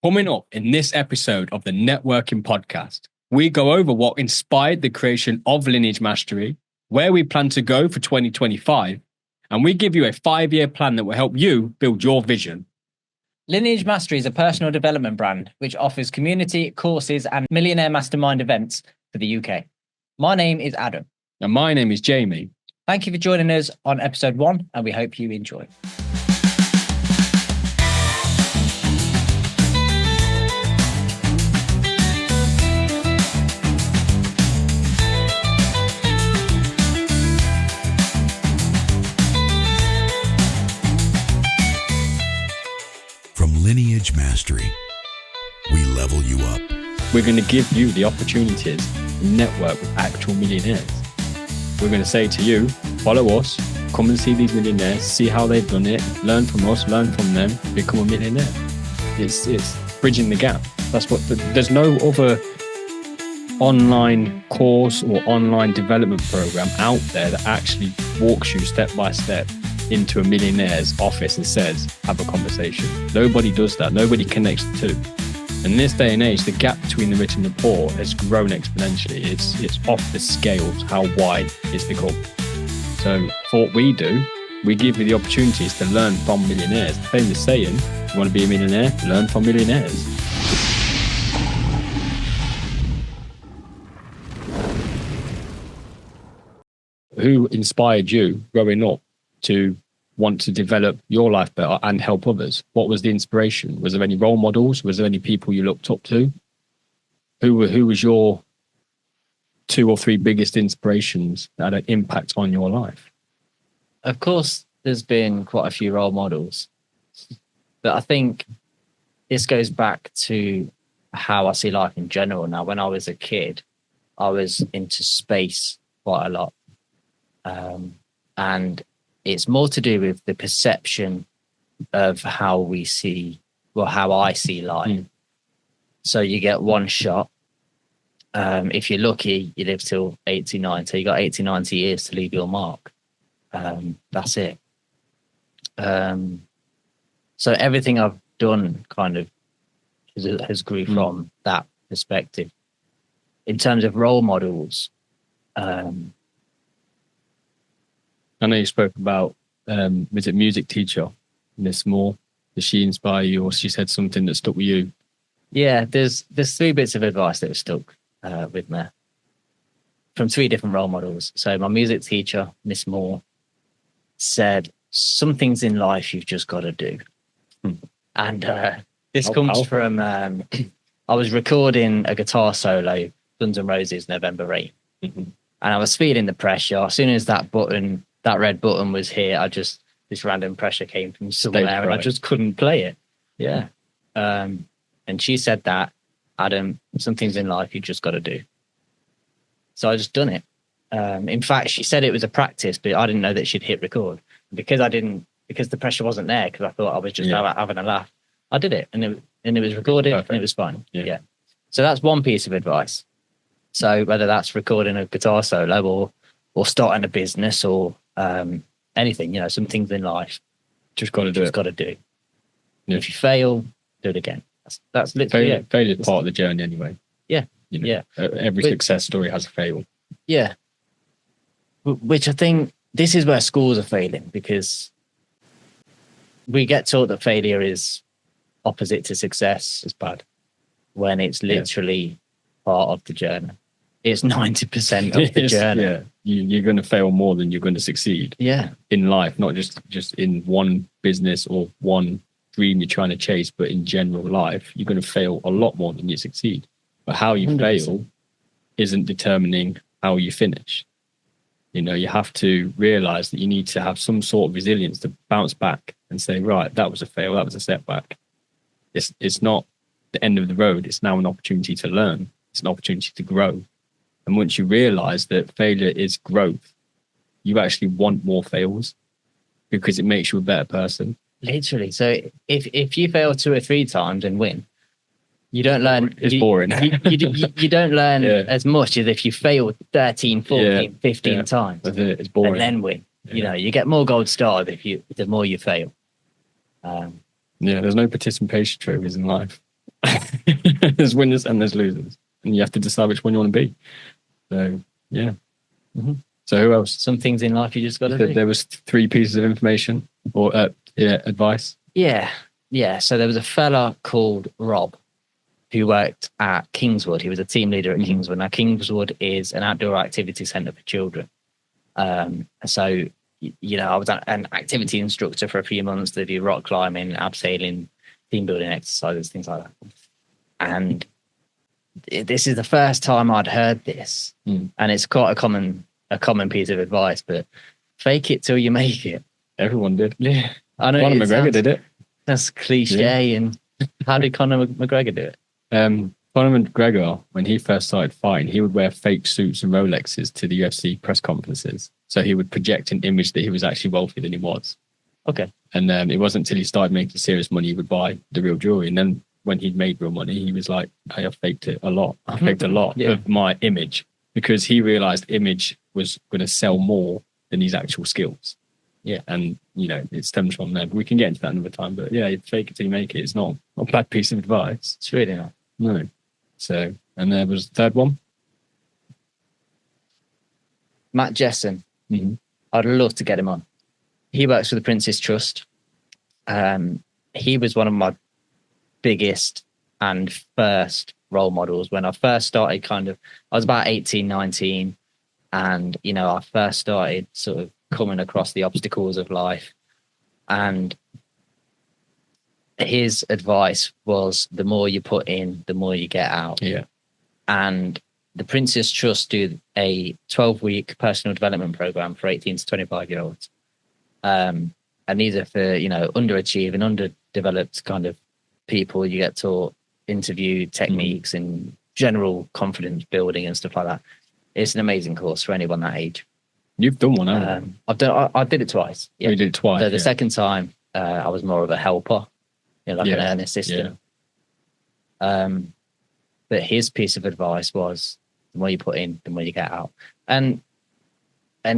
Coming up in this episode of the Networking Podcast, we go over what inspired the creation of Lineage Mastery, where we plan to go for 2025, and we give you a 5-year plan that will help you build your vision. Lineage Mastery is a personal development brand which offers community, courses, and millionaire mastermind events for the UK. My name is Adam. And my name is Jamie. Thank you for joining us on episode 1, and we hope you enjoy. From Lineage Mastery, we level you up. We're going to give you the opportunities to network with actual millionaires. We're going to say to you, follow us, come and see these millionaires, see how they've done it, learn from us, learn from them, become a millionaire. It's bridging the gap. That's what. There's no other online course or online development program out there that actually walks you step by step into a millionaire's office and says, have a conversation. Nobody does that. Nobody connects the two. In this day and age, the gap between the rich and the poor has grown exponentially. It's off the scales how wide it's become. So for what we do, we give you the opportunities to learn from millionaires. The famous saying, you want to be a millionaire? Learn from millionaires. Who inspired you growing up to want to develop your life better and help others? What was the inspiration? Was there any role models? Was there any people you looked up to? Who was your 2 or 3 biggest inspirations that had an impact on your life? Of course, there's been quite a few role models, but I think this goes back to how I see life in general. Now, when I was a kid, I was into space quite a lot. And it's more to do with the perception of how we see, well, how I see life. So you get one shot. If you're lucky, you live till 80, 90. You got 80, 90 years to leave your mark. That's it. So everything I've done kind of has grew from that perspective. In terms of role models, I know you spoke about, was it music teacher, Miss Moore? Did she inspire you, or she said something that stuck with you? Yeah, there's 3 bits of advice that have stuck with me from 3 different role models. So my music teacher, Miss Moore, said, some things in life you've just got to do. And this comes from, I was recording a guitar solo, Guns N' Roses, November 8th. And I was feeling the pressure. As soon as that red button was here, this random pressure came from somewhere and I just couldn't play it. Yeah. And she said that, Adam, some things in life you just got to do. So I just done it. In fact, she said it was a practice, but I didn't know that she'd hit record. Because the pressure wasn't there, because I thought I was just having a laugh. I did it, and it was recorded. Perfect. And it was fine. Yeah. So that's one piece of advice. So whether that's recording a guitar solo or starting a business or anything, some things in life, just got to do. Yeah. If you fail, do it again. That's literally it. Failure is part of the journey anyway. Yeah. Every success story has a fail. Yeah. Which I think this is where schools are failing, because we get taught that failure is opposite to success. It's bad. When it's literally part of the journey. It's 90% of the journey. Yeah, you're going to fail more than you're going to succeed. Yeah, in life, not just in one business or one dream you're trying to chase, but in general life, you're going to fail a lot more than you succeed. But how you 100%. Fail isn't determining how you finish. You have to realize that you need to have some sort of resilience to bounce back and say, right, that was a fail, that was a setback. It's not the end of the road. It's now an opportunity to learn. It's an opportunity to grow. And once you realize that failure is growth, you actually want more fails because it makes you a better person. Literally. So if you fail 2 or 3 times and win, you don't learn. It's boring. You don't learn as much as if you fail 13, 14, 15 times. It's boring. And then win. You get more gold stars the more you fail. There's no participation trophies in life. There's winners and there's losers, and you have to decide which one you want to be. So yeah. So who else? Some things in life you just got to do. There was 3 pieces of information or advice. Yeah. So there was a fella called Rob who worked at Kingswood. He was a team leader at Kingswood. Now, Kingswood is an outdoor activity centre for children. So, I was an activity instructor for a few months to do rock climbing, abseiling, team building exercises, things like that. And this is the first time I'd heard this. And it's quite a common piece of advice, but fake it till you make it. Everyone did. Yeah. I know. Conor McGregor did it. That's cliche. Yeah. And how did Conor McGregor do it? Conor McGregor, when he first started fighting, he would wear fake suits and Rolexes to the UFC press conferences. So he would project an image that he was actually wealthier than he was. Okay. And it wasn't until he started making serious money he would buy the real jewelry. And then when he'd made real money, he was like, hey, I faked it a lot. I faked a lot of my image, because he realized image was going to sell more than his actual skills. Yeah. And, it stems from there. But we can get into that another time. But yeah, fake it till you make it. It's not a bad piece of advice. It's really not. No. So, and there was the third one. Matt Jessen. I'd love to get him on. He works for the Prince's Trust. He was one of my biggest and first role models when I first started I was about 18, 19. And, I first started sort of coming across the obstacles of life. And his advice was the more you put in, the more you get out. Yeah. And the Prince's Trust do a 12-week personal development program for 18 to 25-year-olds. And these are for, underachieving, underdeveloped kind of people. You get taught interview techniques and general confidence building and stuff like that. It's an amazing course for anyone that age. You've done one, haven't you? I did it twice. Yeah. You did it twice. The second time, I was more of a helper, an earning assistant. Yeah. But his piece of advice was the more you put in, the more you get out. And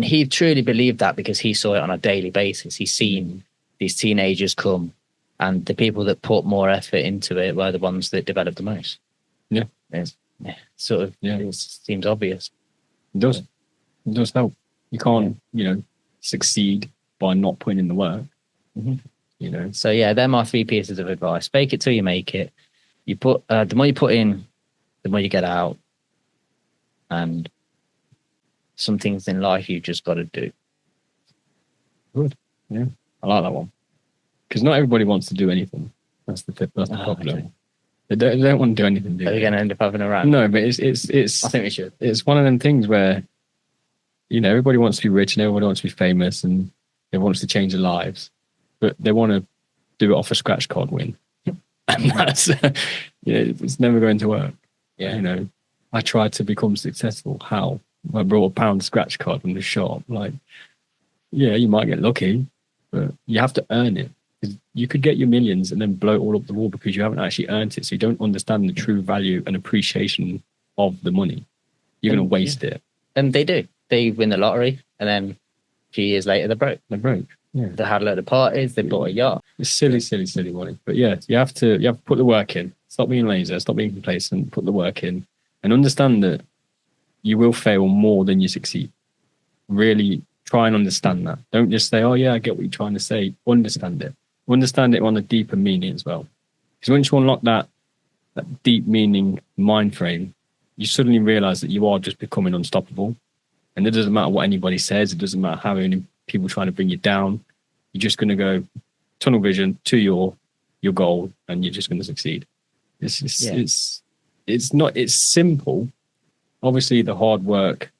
he truly believed that because he saw it on a daily basis. He's seen these teenagers come, and the people that put more effort into it were the ones that developed the most. Yeah. It seems obvious. It does. It does help. You can't, succeed by not putting in the work. So yeah, they're my 3 pieces of advice. Fake it till you make it. You put the more you put in, the more you get out. And some things in life you just got to do. Good. Yeah, I like that one. Because not everybody wants to do anything. That's the problem. Okay. They don't want to do anything. Are we going to end up having a rant? No, but it's. I think we should. It's one of them things where, everybody wants to be rich and everybody wants to be famous and everyone wants to change their lives, but they want to do it off a scratch card win, and that's it's never going to work. Yeah. I tried to become successful. How? I brought a pound scratch card from the shop. Like, yeah, you might get lucky, but you have to earn it. You could get your millions and then blow it all up the wall because you haven't actually earned it. So you don't understand the true value and appreciation of the money. You're going to waste it. And they do. They win the lottery, and then a few years later, they're broke. They're broke. Yeah. They had a load of parties. They bought a yacht. It's silly money. But yeah, you have to put the work in. Stop being lazy. Stop being complacent. Put the work in, and understand that you will fail more than you succeed. Really try and understand that. Don't just say, "Oh yeah, I get what you're trying to say." Understand it. Understand it on a deeper meaning as well. Because once you unlock that deep meaning mind frame, you suddenly realize that you are just becoming unstoppable. And it doesn't matter what anybody says. It doesn't matter how many people trying to bring you down. You're just going to go tunnel vision to your goal, and you're just going to succeed. It's simple. Obviously, the hard work,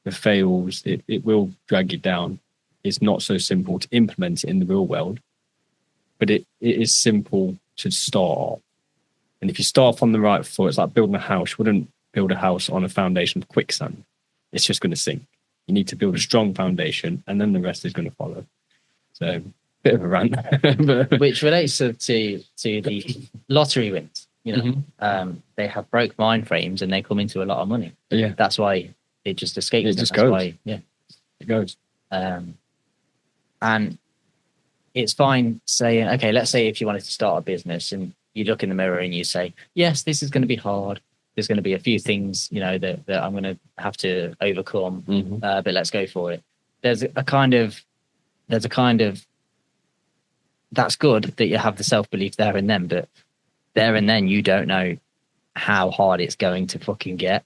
the fails, it will drag you down. It's not so simple to implement it in the real world, but it is simple to start. And if you start from the right foot, it's like building a house. You wouldn't build a house on a foundation of quicksand. It's just going to sink. You need to build a strong foundation, and then the rest is going to follow. So, bit of a rant. Which relates to the lottery wins. They have broke mind frames and they come into a lot of money. Yeah, that's why it just escapes. It just goes. It goes. And it's fine saying, okay, let's say if you wanted to start a business and you look in the mirror and you say, yes, this is going to be hard. There's going to be a few things, that I'm going to have to overcome, but let's go for it. There's a kind of, that's good that you have the self-belief there and then, but there and then you don't know how hard it's going to fucking get.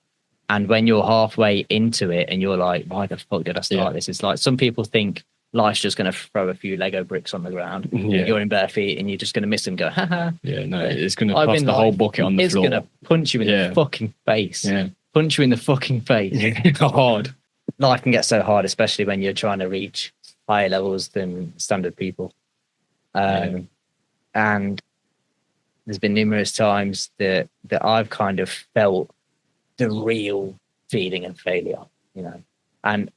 And when you're halfway into it and you're like, why the fuck did I start this? It's like some people think life's just going to throw a few Lego bricks on the ground. Yeah. You're in bare feet and you're just going to miss them. Go, haha. Yeah, no, it's going to toss the whole bucket on the floor. It's going to punch you in the fucking face. Yeah. Punch you in the fucking face. Hard. Life can get so hard, especially when you're trying to reach higher levels than standard people. And there's been numerous times that I've kind of felt the real feeling of failure,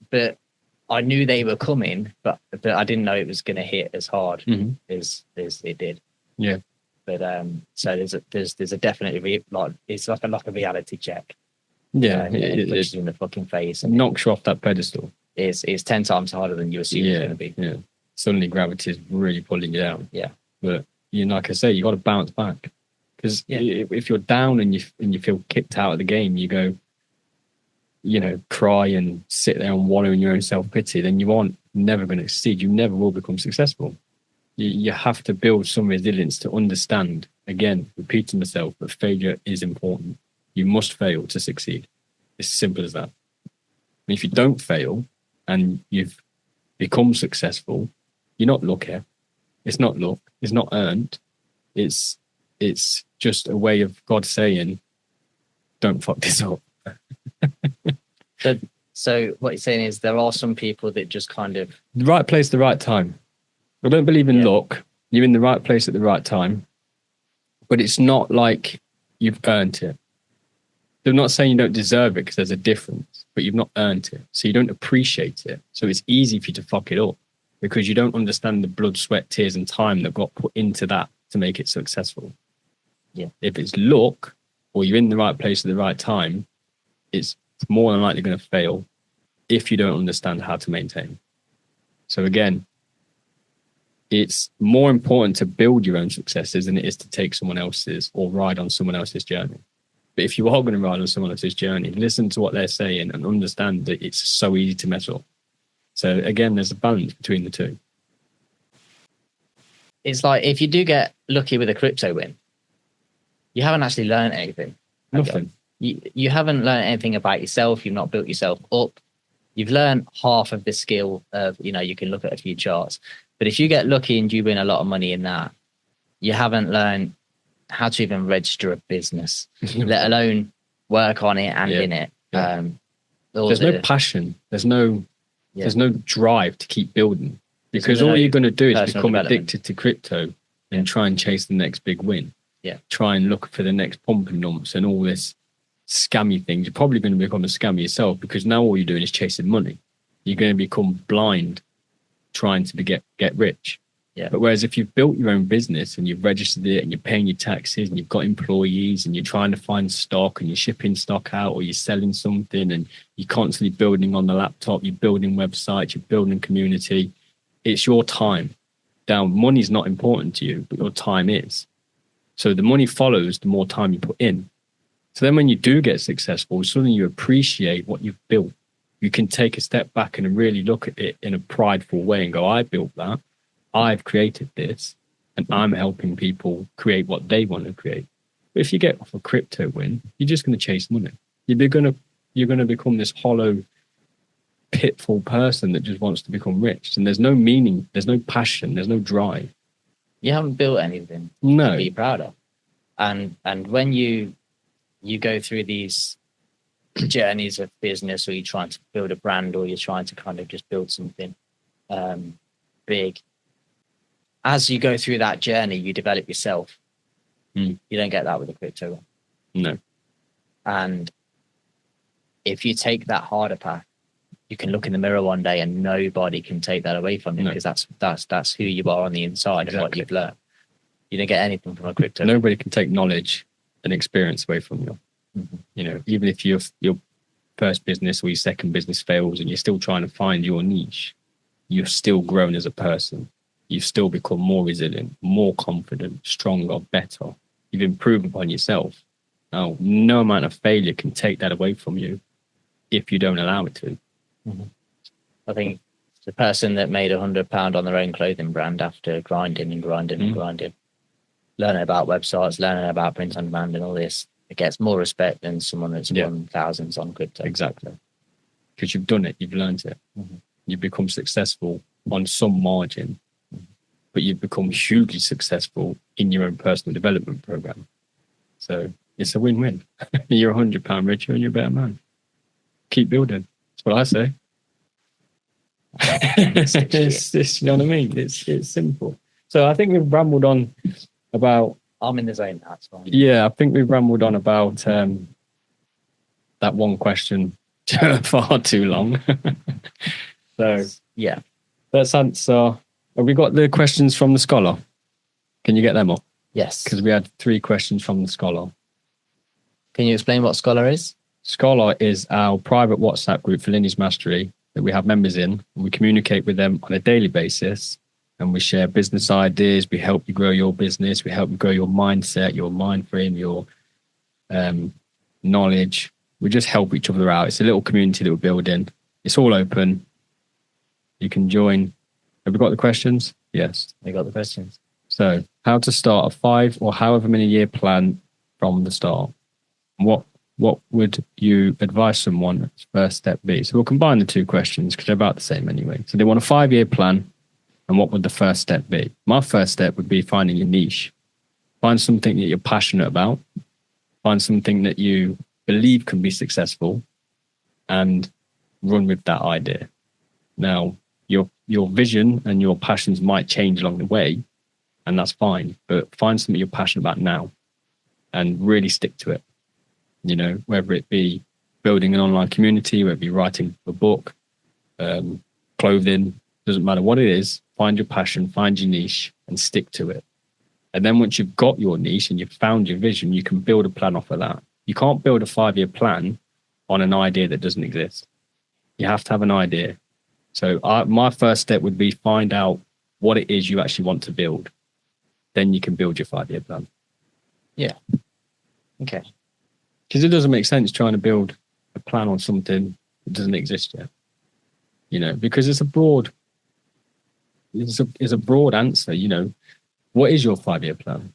but I knew they were coming, but I didn't know it was going to hit as hard as it did. Yeah. But so there's a definitely it's like a reality check. Yeah, it pushes you in the fucking face and knocks you off that pedestal. It's 10 times harder than you assume it's going to be. Yeah. Suddenly gravity is really pulling you down. Yeah. But like I say, you got to bounce back. Because if you're down and you feel kicked out of the game, you go, cry and sit there and wallow in your own self-pity, then you aren't never going to succeed. You never will become successful. You have to build some resilience to understand, again, repeating myself, that failure is important. You must fail to succeed. It's as simple as that. If you don't fail and you've become successful, you're not lucky. It's not luck. It's not earned. It's just a way of God saying, don't fuck this up. So what you're saying is there are some people that just kind of... The right place, the right time. I don't believe in luck. You're in the right place at the right time. But it's not like you've earned it. They're not saying you don't deserve it because there's a difference, but you've not earned it. So you don't appreciate it. So it's easy for you to fuck it up because you don't understand the blood, sweat, tears and time that got put into that to make it successful. Yeah. If it's luck or you're in the right place at the right time, it's more than likely going to fail if you don't understand how to maintain. So again, it's more important to build your own successes than it is to take someone else's or ride on someone else's journey. But if you are going to ride on someone else's journey, listen to what they're saying and understand that it's so easy to mess up. So again, there's a balance between the two. It's like if you do get lucky with a crypto win, you haven't actually learned anything. Nothing. You haven't learned anything about yourself. You've not built yourself up. You've learned half of the skill of, you can look at a few charts. But if you get lucky and you win a lot of money in that, you haven't learned how to even register a business, let alone work on it and in it. Yeah. There's no passion. There's no drive to keep building because all you're going to do is become addicted to crypto and try and chase the next big win. Yeah. Try and look for the next pump and dumps and all this scammy things. You're probably going to become a scammer yourself because now all you're doing is chasing money. You're going to become blind trying to get rich. Yeah. But whereas if you've built your own business and you've registered it and you're paying your taxes and you've got employees and you're trying to find stock and you're shipping stock out or you're selling something and you're constantly building on the laptop, you're building websites, you're building community, it's your time. Now, money's not important to you, but your time is. So the money follows the more time you put in. So then when you do get successful, suddenly you appreciate what you've built. You can take a step back and really look at it in a prideful way and go, I built that. I've created this and I'm helping people create what they want to create. But if you get off a crypto win, you're just going to chase money. You're going to become this hollow, pitful person that just wants to become rich. And there's no meaning, there's no passion, there's no drive. You haven't built anything to be proud of. And when you go through these journeys of business or you're trying to build a brand or you're trying to kind of just build something big, as you go through that journey, you develop yourself. You don't get that with a crypto one. No. And if you take that harder path, you can look in the mirror one day and nobody can take that away from you because that's who you are on the inside and what you've learned. You don't get anything from a crypto. Nobody can take knowledge and experience away from you. Even if your first business or your second business fails and you're still trying to find your niche, you're still grown as a person. You've still become more resilient, more confident, stronger, better. you've improved upon yourself. Now, no amount of failure can take that away from you if you don't allow it to. I think the person that made £100 on their own clothing brand after grinding and grinding and grinding, learning about websites, learning about print on demand and all this, it gets more respect than someone that's won thousands on crypto. Exactly. Because you've done it, you've learned it. You've become successful on some margin, but you've become hugely successful in your own personal development program. So it's a win-win. You're £100 richer and you're a better man. Keep building. That's what I say. It's, you know what I mean? It's simple. So I think we've rambled on about... I'm in the zone, that's fine. Yeah, I think we've rambled on about that one question far too long. So yeah, let's answer. Have we got the questions from the scholar? Can you get them up? Yes. Because we had 3 questions from the scholar. Can you explain what Scholar is? Scholar is our private WhatsApp group for Lineage Mastery that we have members in. We communicate with them on a daily basis and we share business ideas. We help you grow your business. We help you grow your mindset, your mind frame, your knowledge. We just help each other out. It's a little community that we're building. It's all open. You can join. Have we got the questions? Yes. We got the questions. So how to start a 5 or however many year plan from the start. What would you advise someone first step be? So we'll combine the 2 questions because they're about the same anyway. So they want a 5-year plan. And what would the first step be? My first step would be finding your niche. Find something that you're passionate about. Find something that you believe can be successful and run with that idea. Now, your vision and your passions might change along the way, and that's fine. But find something you're passionate about now and really stick to it. You know, whether it be building an online community, whether it be writing a book, clothing, doesn't matter what it is, find your passion, find your niche and stick to it. And then once you've got your niche and you've found your vision, you can build a plan off of that. You can't build a 5-year plan on an idea that doesn't exist. You have to have an idea. So my first step would be find out what it is you actually want to build. Then you can build your 5-year plan. Yeah. Okay. Because it doesn't make sense trying to build a plan on something that doesn't exist yet. You know, because it's a broad answer. You know, what is your 5-year plan?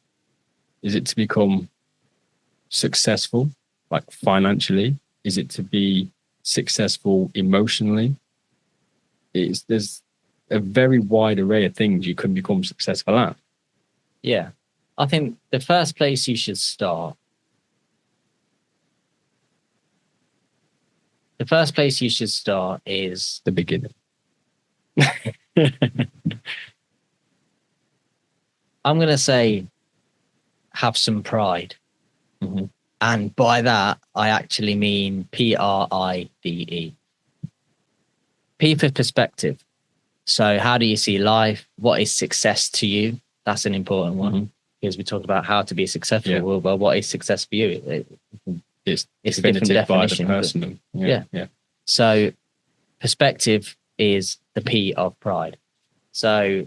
Is it to become successful, like financially? Is it to be successful emotionally? There's a very wide array of things you can become successful at. Yeah. I think the first place you should start is the beginning. I'm going to say have some pride. Mm-hmm. And by that, I actually mean PRIDE. P for perspective. So how do you see life? What is success to you? That's an important one. Mm-hmm. Because we talked about how to be successful. Yeah. Well, what is success for you? It's a different definition. By the personal. Yeah. So perspective is the P of pride. So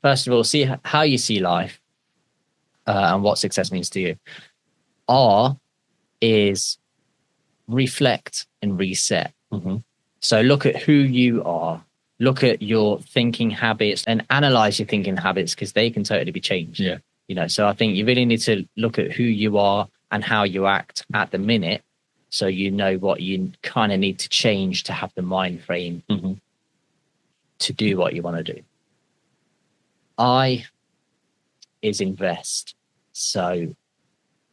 first of all, see how you see life and what success means to you. R is reflect and reset. Mm-hmm. So look at who you are, look at your thinking habits and analyze your thinking habits because they can totally be changed. Yeah. You know, so I think you really need to look at who you are and how you act at the minute. So you know what you kind of need to change to have the mind frame mm-hmm. to do what you want to do. I is invest. So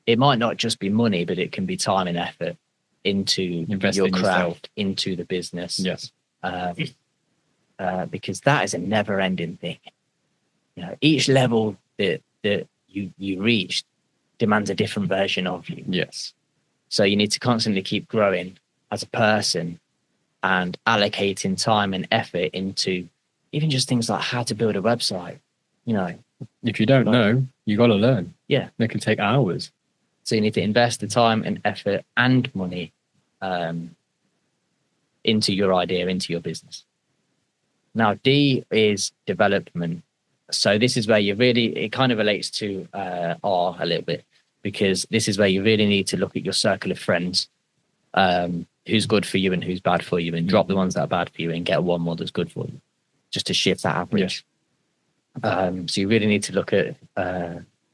it might not just be money, but it can be time and effort into Invest your in craft, yourself. into the business. Yes. Because that is a never ending thing. You know, each level that you reach demands a different version of you. Yes. So you need to constantly keep growing as a person and allocating time and effort into even just things like how to build a website. You know, if you don't know, you got to learn. Yeah. It can take hours. So you need to invest the time and effort and money into your idea, into your business. Now, D is development. So this is where it kind of relates to R a little bit, because this is where you really need to look at your circle of friends, who's good for you and who's bad for you, and drop the ones that are bad for you and get one more that's good for you, just to shift that average. So you really need to look at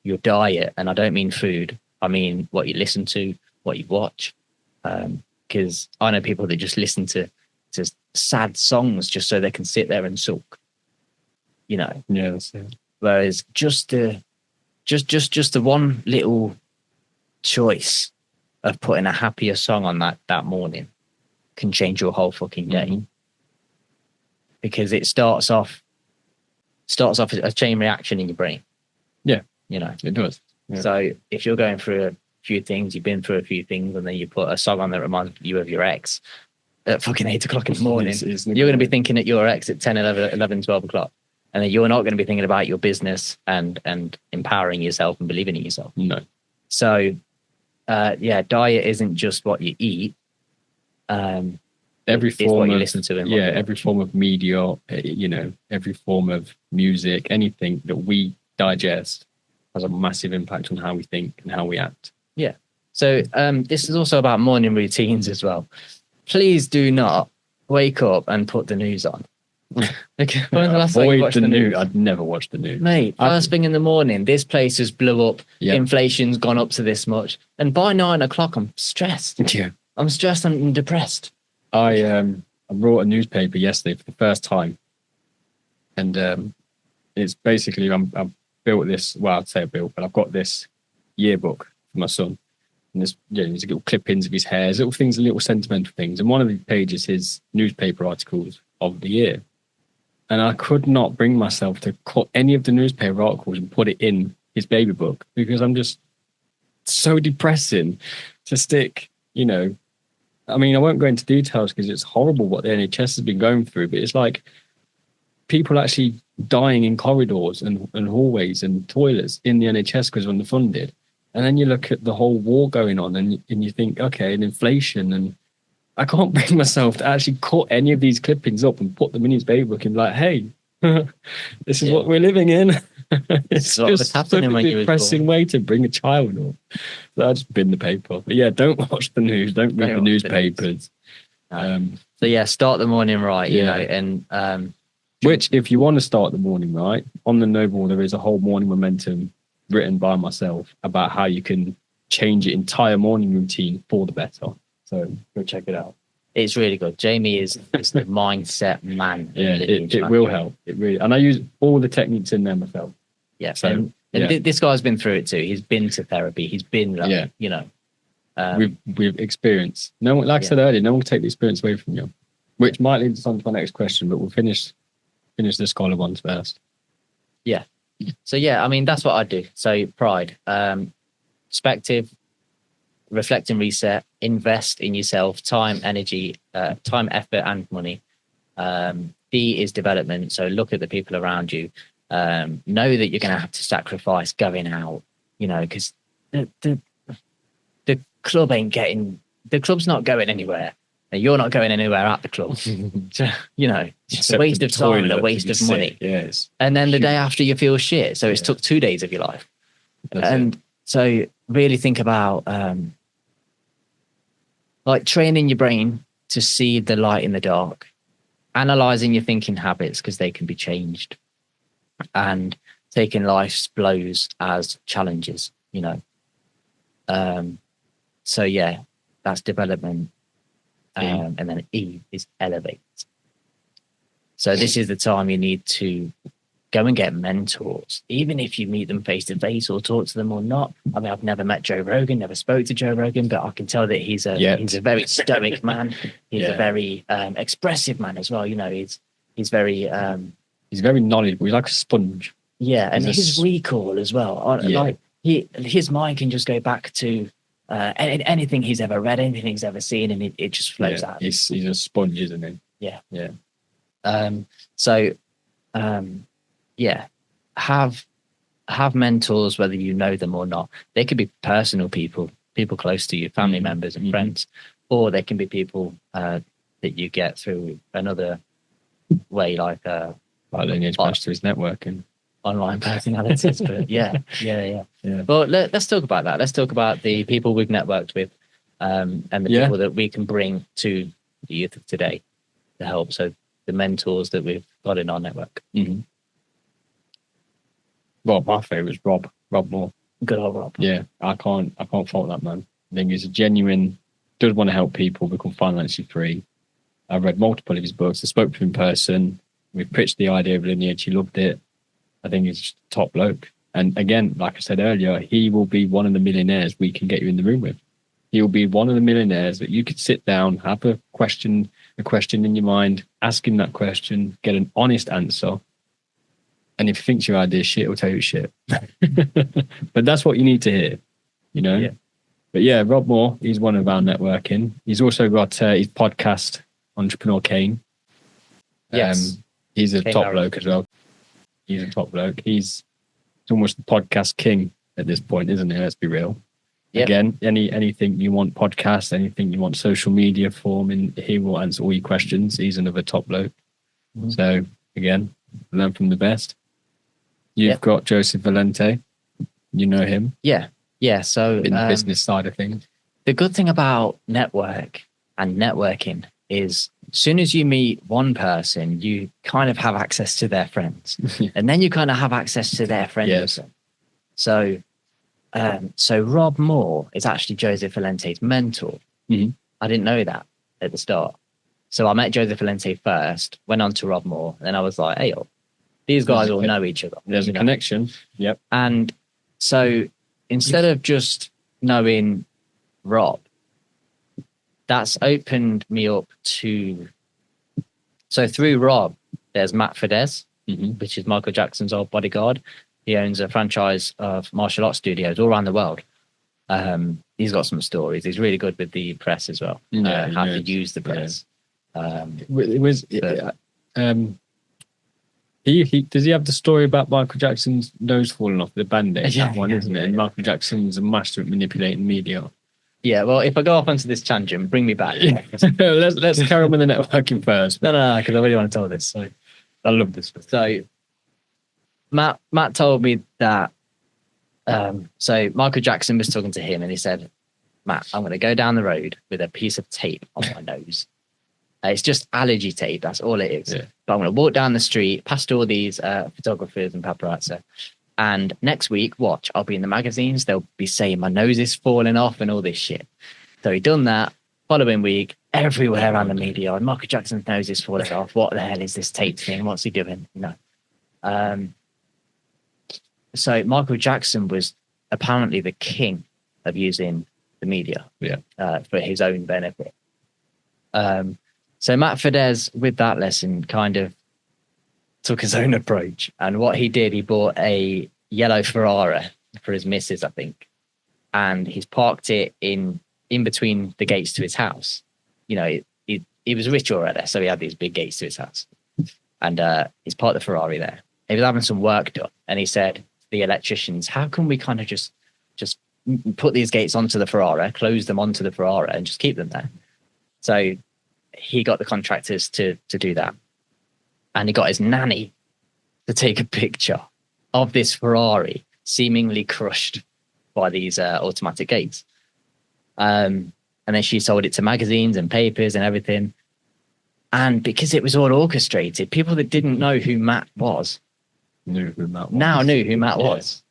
your diet, and I don't mean food. I mean what you listen to, what you watch, because I know people that just listen to sad songs just so they can sit there and sulk, you know. Yeah, that's it. Whereas just the one little choice of putting a happier song on that morning can change your whole fucking day, because it starts off as a chain reaction in your brain. Yeah, you know, it does. Yeah. So if you're going through a few things, you've been through a few things, and then you put a song on that reminds you of your ex at fucking 8 o'clock in the morning, you're going to be thinking at your ex at 10, 11, 12 o'clock. And then you're not going to be thinking about your business and empowering yourself and believing in yourself. No. So, diet isn't just what you eat. Every form what of you listen to. Every form of media, you know, every form of music, anything that we digest has a massive impact on how we think and how we act. Yeah. So this is also about morning routines as well. Please do not wake up and put the news on. Okay. When was the last time you watched the news? I'd never watch the news. Mate, first thing in the morning, this place has blew up. Yeah. Inflation's gone up to this much. And by 9 o'clock, I'm stressed. Yeah. I'm stressed and depressed. I brought a newspaper yesterday for the first time. And it's basically, I've built this, well, I'd say I built, but I've got this yearbook for my son. And there's little clippings of his hair, little things, little sentimental things. And one of the pages is newspaper articles of the year. And I could not bring myself to cut any of the newspaper articles and put it in his baby book, because I'm just so depressing to stick, you know. I mean, I won't go into details because it's horrible what the NHS has been going through, but it's like people actually dying in corridors and hallways and toilets in the NHS because of underfunded. And then you look at the whole war going on and you think, okay, and inflation, and I can't bring myself to actually cut any of these clippings up and put them in his baby book and be like, hey, this is what we're living in. It's just such a depressing way to bring a child up. So I just bin the paper. But yeah, don't watch the news. Don't read the newspapers. So yeah, start the morning right, you know, and which, if you want to start the morning right, on the Noble there is a whole morning momentum written by myself about how you can change your entire morning routine for the better. So go check it out. It's really good. Jamie is the mindset man. Yeah, it will help. It really, and I use all the techniques in there myself. Yeah. So this guy's been through it too. He's been to therapy. He's been, you know, we've experienced. No one, like I said earlier, no one can take the experience away from you. Which might lead us on to my next question, but we'll finish the scholar ones first. Yeah. So yeah, I mean that's what I do. So pride, perspective, reflect and reset, invest in yourself, time, energy, time, effort, and money. D is development. So look at the people around you. Know that you're going to have to sacrifice going out, you know, because the club's not going anywhere. And you're not going anywhere at the club. You know, it's a waste of time and a waste of money. Yes. And then the day after you feel shit. So it's took 2 days of your life. So really think about like training your brain to see the light in the dark, analyzing your thinking habits because they can be changed, and taking life's blows as challenges, you know. So yeah, that's development. And then E is elevate. So this is the time you need to go and get mentors, even if you meet them face to face or talk to them or not. I mean, I've never met Joe Rogan, never spoke to Joe Rogan, but I can tell that he's a very stoic man. He's a very expressive man as well. You know, he's very knowledgeable. He's like a sponge. Yeah, and his recall as well. Like his mind can just go back to anything he's ever read, anything he's ever seen, and it just flows out. He's a sponge, isn't he? Yeah. Have mentors, whether you know them or not. They could be personal people close to you, family members and friends, or they can be people that you get through another way, like Lineage Masters networking. online personalities. But yeah. Yeah. Well, let's talk about that. Let's talk about the people we've networked with, and the people that we can bring to the youth of today to help. So the mentors that we've got in our network. Mm-hmm. Well, my favourite is Rob Moore. Good old Rob. Yeah, I can't fault that man. I think he's a genuine, does want to help people become financially free. I've read multiple of his books. I spoke to him in person. We pitched the idea of Lineage. He loved it. I think he's just a top bloke. And again, like I said earlier, he will be one of the millionaires we can get you in the room with. He'll be one of the millionaires that you could sit down, have a question in your mind, ask him that question, get an honest answer. And if he thinks your idea is shit, he'll tell you it's shit. But that's what you need to hear, you know? Yeah. But yeah, Rob Moore, he's one of our networking. He's also got his podcast, Entrepreneur Kane. Yes. He's a Kane top Harris. bloke as well. He's a top bloke. He's almost the podcast king at this point, isn't he? Let's be real. Yep. Again, anything you want podcast, anything you want social media form, and he will answer all your questions. He's another top bloke. Mm-hmm. So again, learn from the best. You've got Joseph Valente. You know him. Yeah. So In the business side of things. the good thing about networking is as soon as you meet one person, you kind of have access to their friends, and then you kind of have access to their friends. Yes. So Rob Moore is actually Joseph Valente's mentor. Mhm. I didn't know that at the start. So I met Joseph Valente first, went on to Rob Moore, and then I was like, hey, these guys all know each other. There's a you know? connection. Yep. And so instead of just knowing Rob, that's opened me up to... So through Rob, there's Matt Fidesz, which is Michael Jackson's old bodyguard. He owns a franchise of martial arts studios all around the world. He's got some stories. He's really good with the press as well. How to use the press. Does he have the story about Michael Jackson's nose falling off the band-aid? Yeah, That one, isn't it? And Michael Jackson's a master at manipulating media. Yeah, well, if I go off onto this tangent, bring me back. let's carry on with the networking first. No, because I really want to tell this. So I love this. So Matt told me that. So Michael Jackson was talking to him, and he said, "Matt, I'm going to go down the road with a piece of tape on my nose. It's just allergy tape. That's all it is. Yeah. But I'm going to walk down the street past all these photographers and paparazzi. And next week, watch, I'll be in the magazines. They'll be saying my nose is falling off and all this shit." So he done that. Following week, everywhere around the media, Michael Jackson's nose is falling off. What the hell is this tape thing? What's he doing? So Michael Jackson was apparently the king of using the media for his own benefit. So Matt Fidesz, with that lesson, kind of took his own approach. And what he did, he bought a yellow Ferrari for his missus, I think. And he's parked it in between the gates to his house. You know, he was rich already, so he had these big gates to his house. And he's parked the Ferrari there. He was having some work done. And he said to the electricians, how can we kind of just put these gates onto the Ferrari, close them onto the Ferrari, and just keep them there? So he got the contractors to do that. And he got his nanny to take a picture of this Ferrari seemingly crushed by these automatic gates. And then she sold it to magazines and papers and everything. And because it was all orchestrated, people that didn't know who Matt was Knew who Matt was. now knew who Matt was.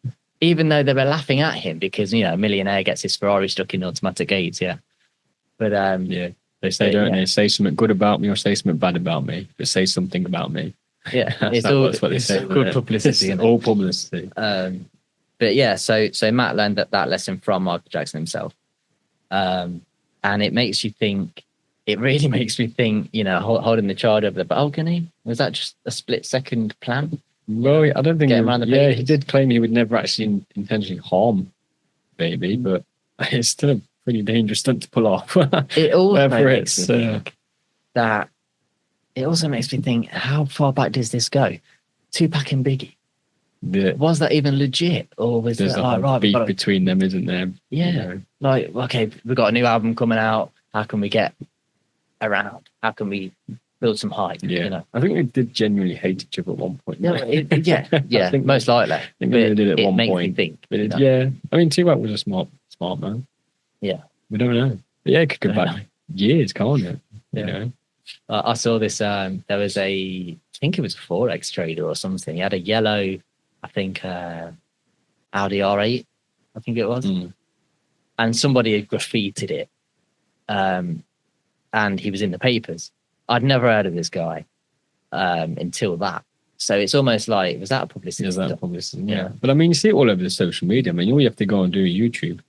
Even though they were laughing at him because, you know, a millionaire gets his Ferrari stuck in automatic gates. Yeah. But they say, don't they? Say something good about me or say something bad about me, but say something about me. Yeah, That's what they say. Good publicity. It's all publicity. But yeah, so Matt learned that lesson from Michael Jackson himself. And it makes you think, it really makes me think, you know, holding the child over the balcony, was that just a split second plan? Well, I don't think Get him around the baby. he did claim he would never actually intentionally harm baby, but it's still a pretty dangerous stunt to pull off. It also Whether makes it's, me think that it also makes me think, how far back does this go? Tupac and Biggie. Was that even legit, or was there's that a like, right, beef between them, isn't there? Yeah. You know? Like, okay, we've got a new album coming out. How can we get around? How can we build some hype. Yeah, You know, I think they did genuinely hate each other at one point. yeah, I think most likely. I think they did it at one makes point. me think. But You know? yeah, I mean, Tupac was a smart man. Yeah, We don't know. But yeah, it could go back years, can't it? You know. I saw this. There was I think it was a Forex trader or something. He had a yellow, I think, Audi R8, I think it was, and somebody had graffitied it, and he was in the papers. I'd never heard of this guy until that. So it's almost like, was that a publicity? Is that a publicity? Yeah. But I mean, you see it all over the social media. I mean, all you have to go and do is YouTube.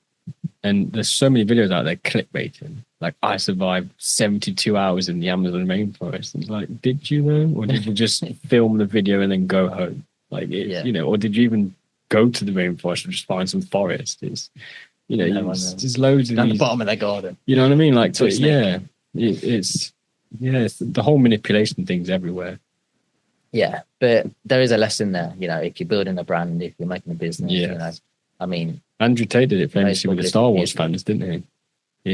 And there's so many videos out there clickbaiting. Like, I survived 72 hours in the Amazon rainforest. It's like, did you know? Or did you just film the video and then go home? Like, you know, or did you even go to the rainforest and just find some forest? It's, you know, there's loads of at these, the bottom of their garden. You know what I mean? Like, it's the whole manipulation thing's everywhere. Yeah, but there is a lesson there. You know, if you're building a brand, if you're making a business, you know, I mean, Andrew Tate did it famously with the Star Wars fans, didn't he?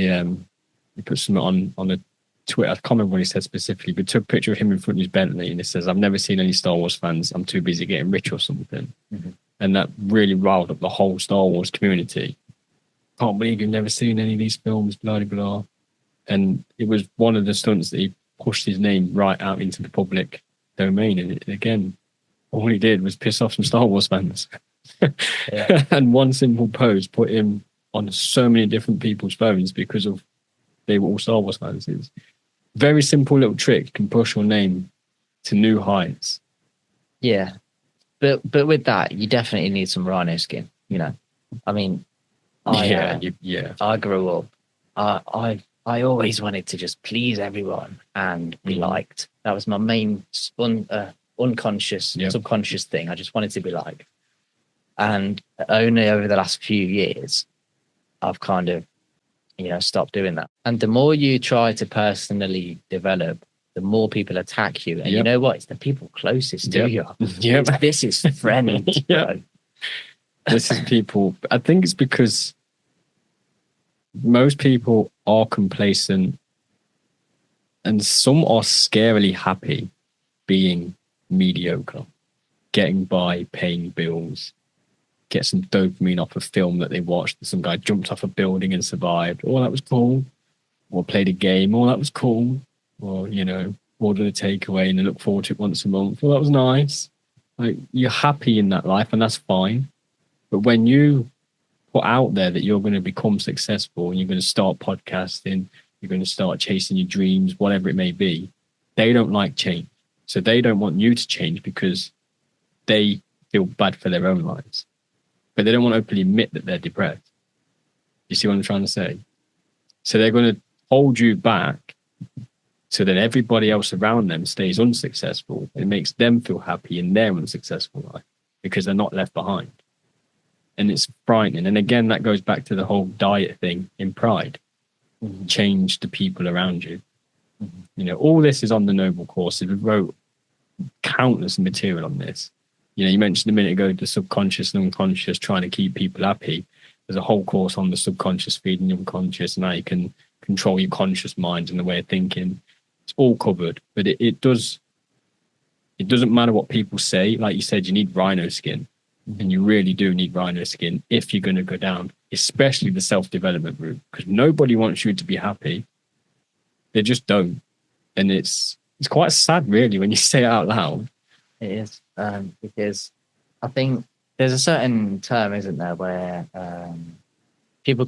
He put something on a Twitter. I can't remember what he said specifically, but took a picture of him in front of his Bentley, and it says, "I've never seen any Star Wars fans. I'm too busy getting rich or something." And that really riled up the whole Star Wars community. Can't believe you've never seen any of these films, blah blah blah. And it was one of the stunts that he pushed his name right out into the public domain. And again, all he did was piss off some Star Wars fans. And one simple post put him on so many different people's phones because of they were all Star Wars fans. It's very simple little trick can push your name to new heights. Yeah, but with that, you definitely need some rhino skin. You know, I mean, I grew up. I always wanted to just please everyone and be liked. That was my main unconscious, subconscious thing. I just wanted to be liked. And only over the last few years, I've kind of, you know, stopped doing that. And the more you try to personally develop, the more people attack you. And you know what? It's the people closest to you. This is friends. This is people. I think it's because most people are complacent and some are scarily happy being mediocre, getting by, paying bills, get some dopamine off a film that they watched. Some guy jumped off a building and survived. Oh, that was cool. Or played a game. Oh, that was cool. Or, you know, ordered a takeaway and they look forward to it once a month. Oh, that was nice. Like, you're happy in that life and that's fine. But when you put out there that you're going to become successful and you're going to start podcasting, you're going to start chasing your dreams, whatever it may be, they don't like change. So they don't want you to change because they feel bad for their own lives. But they don't want to openly admit that they're depressed. You see what I'm trying to say? So they're going to hold you back so that everybody else around them stays unsuccessful. It makes them feel happy in their unsuccessful life because they're not left behind. And it's frightening. And again, that goes back to the whole diet thing in Pride. Change the people around you. You know, all this is on the Noble course. We wrote countless material on this. You know, you mentioned a minute ago the subconscious and unconscious, trying to keep people happy. There's a whole course on the subconscious feeding the unconscious and how you can control your conscious mind and the way of thinking. It's all covered, but it doesn't matter what people say. Like you said, you need rhino skin, and you really do need rhino skin if you're going to go down, especially the self-development route, because nobody wants you to be happy. They just don't. And it's quite sad, really, when you say it out loud. It is, because I think there's a certain term, isn't there, where people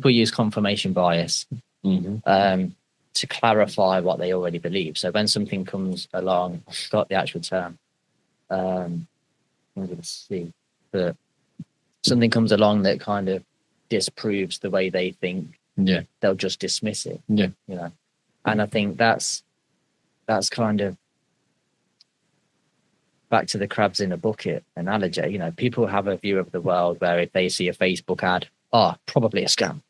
use confirmation bias to clarify what they already believe. So when something comes along, I forgot the actual term. Let's see, but something comes along that kind of disproves the way they think. Yeah, they'll just dismiss it. Yeah, you know, and I think that's kind of back to the crabs in a bucket analogy. You know, people have a view of the world where if they see a Facebook ad, probably a scam.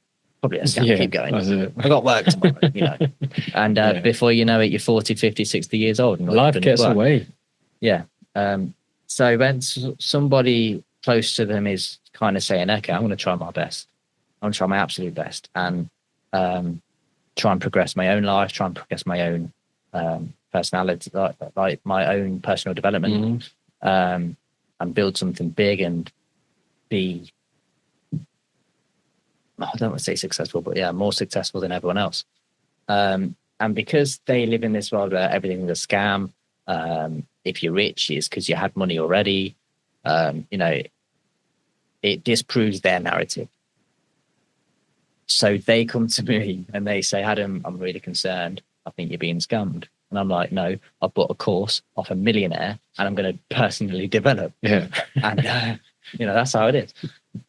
Keep going. I got work tomorrow, you know. And before you know it, you're 40, 50, 60 years old. And life gets away. Yeah. So when somebody close to them is kind of saying, okay, I'm going to try my best. I'm going to try my absolute best and try and progress my own life, try and progress my own personality, like my own personal development, and build something big and be, I don't want to say successful, but yeah, more successful than everyone else. And because they live in this world where everything is a scam, if you're rich, it's because you had money already. It disproves their narrative. So they come to me and they say, Adam, I'm really concerned. I think you're being scammed. And I'm like, no, I bought a course off a millionaire and I'm going to personally develop. Yeah. And, that's how it is.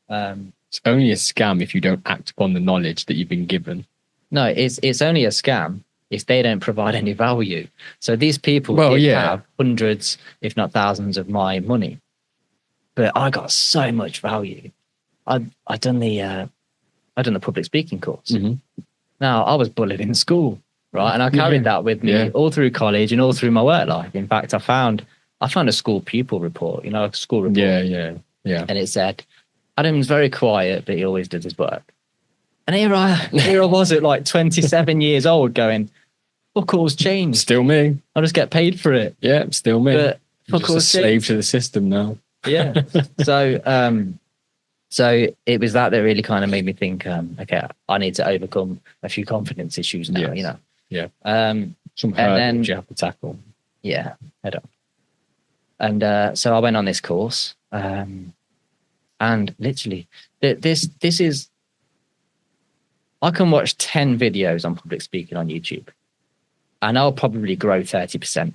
It's only a scam if you don't act upon the knowledge that you've been given. No, it's only a scam if they don't provide any value. So these people have hundreds, if not thousands, of my money, but I got so much value. I done the public speaking course. Mm-hmm. Now I was bullied in school, right, and I carried that with me all through college and all through my work life. In fact, I found a school pupil report. A school report. Yeah. And it said, Adam's very quiet, but he always does his work. And here I was at like 27 years old going, fuck all's changed. Still me. I'll just get paid for it. Yeah, still me. But fuck all's a slave to the system now. Yeah. So it was that really kind of made me think, okay, I need to overcome a few confidence issues now, Yeah. Some hurdles you have to tackle. Yeah, head on. And so I went on this course, and literally this is, I can watch 10 videos on public speaking on YouTube and I'll probably grow 30%.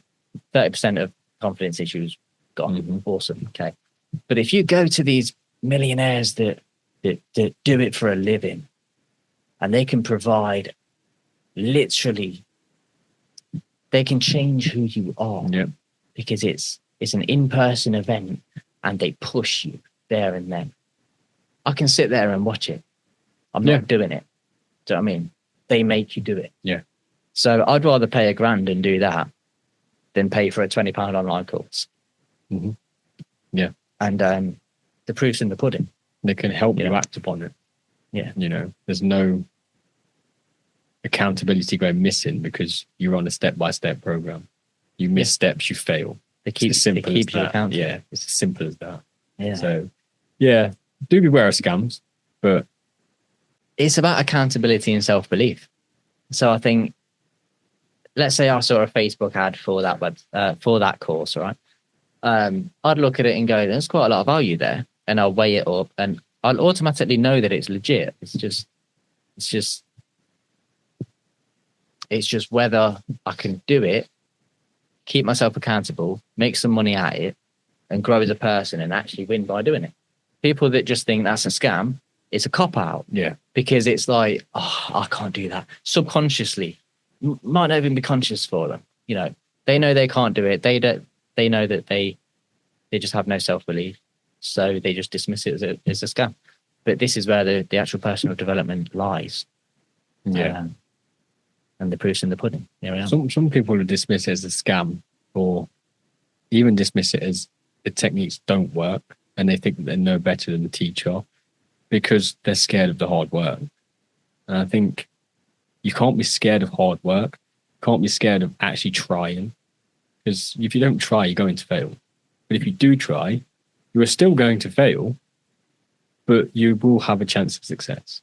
30% of confidence issues gone. Mm-hmm. Awesome. Okay. But if you go to these millionaires that do it for a living and they can provide, literally, they can change who you are. Yeah. Because it's an in-person event and they push you there and then. I can sit there and watch it. I'm not doing it. Do you know what I mean? They make you do it. Yeah. So I'd rather pay $1,000 and do that than pay for a £20 online course. Mm-hmm. Yeah. And the proof's in the pudding. They can help you act upon it. Yeah. There's no accountability going missing because you're on a step-by-step program. You miss steps, you fail. They keep you accountable. Yeah, it's as simple as that. Yeah. So, yeah, do beware of scams, but it's about accountability and self-belief. So I think, let's say I saw a Facebook ad for that course, right? I'd look at it and go, there's quite a lot of value there, and I'll weigh it up, and I'll automatically know that it's legit. It's just whether I can do it, keep myself accountable, make some money at it, and grow as a person and actually win by doing it. People that just think that's a scam, it's a cop-out. Yeah. Because it's like, I can't do that. Subconsciously, might not even be conscious for them. They know they can't do it. They know that they just have no self-belief. So they just dismiss it as a scam. But this is where the actual personal development lies. Yeah. And the proof's in the pudding. Some people will dismiss it as a scam, or even dismiss it as the techniques don't work, and they think that they're no better than the teacher because they're scared of the hard work. And I think you can't be scared of hard work. You can't be scared of actually trying, because if you don't try, you're going to fail. But if you do try, you are still going to fail, but you will have a chance of success.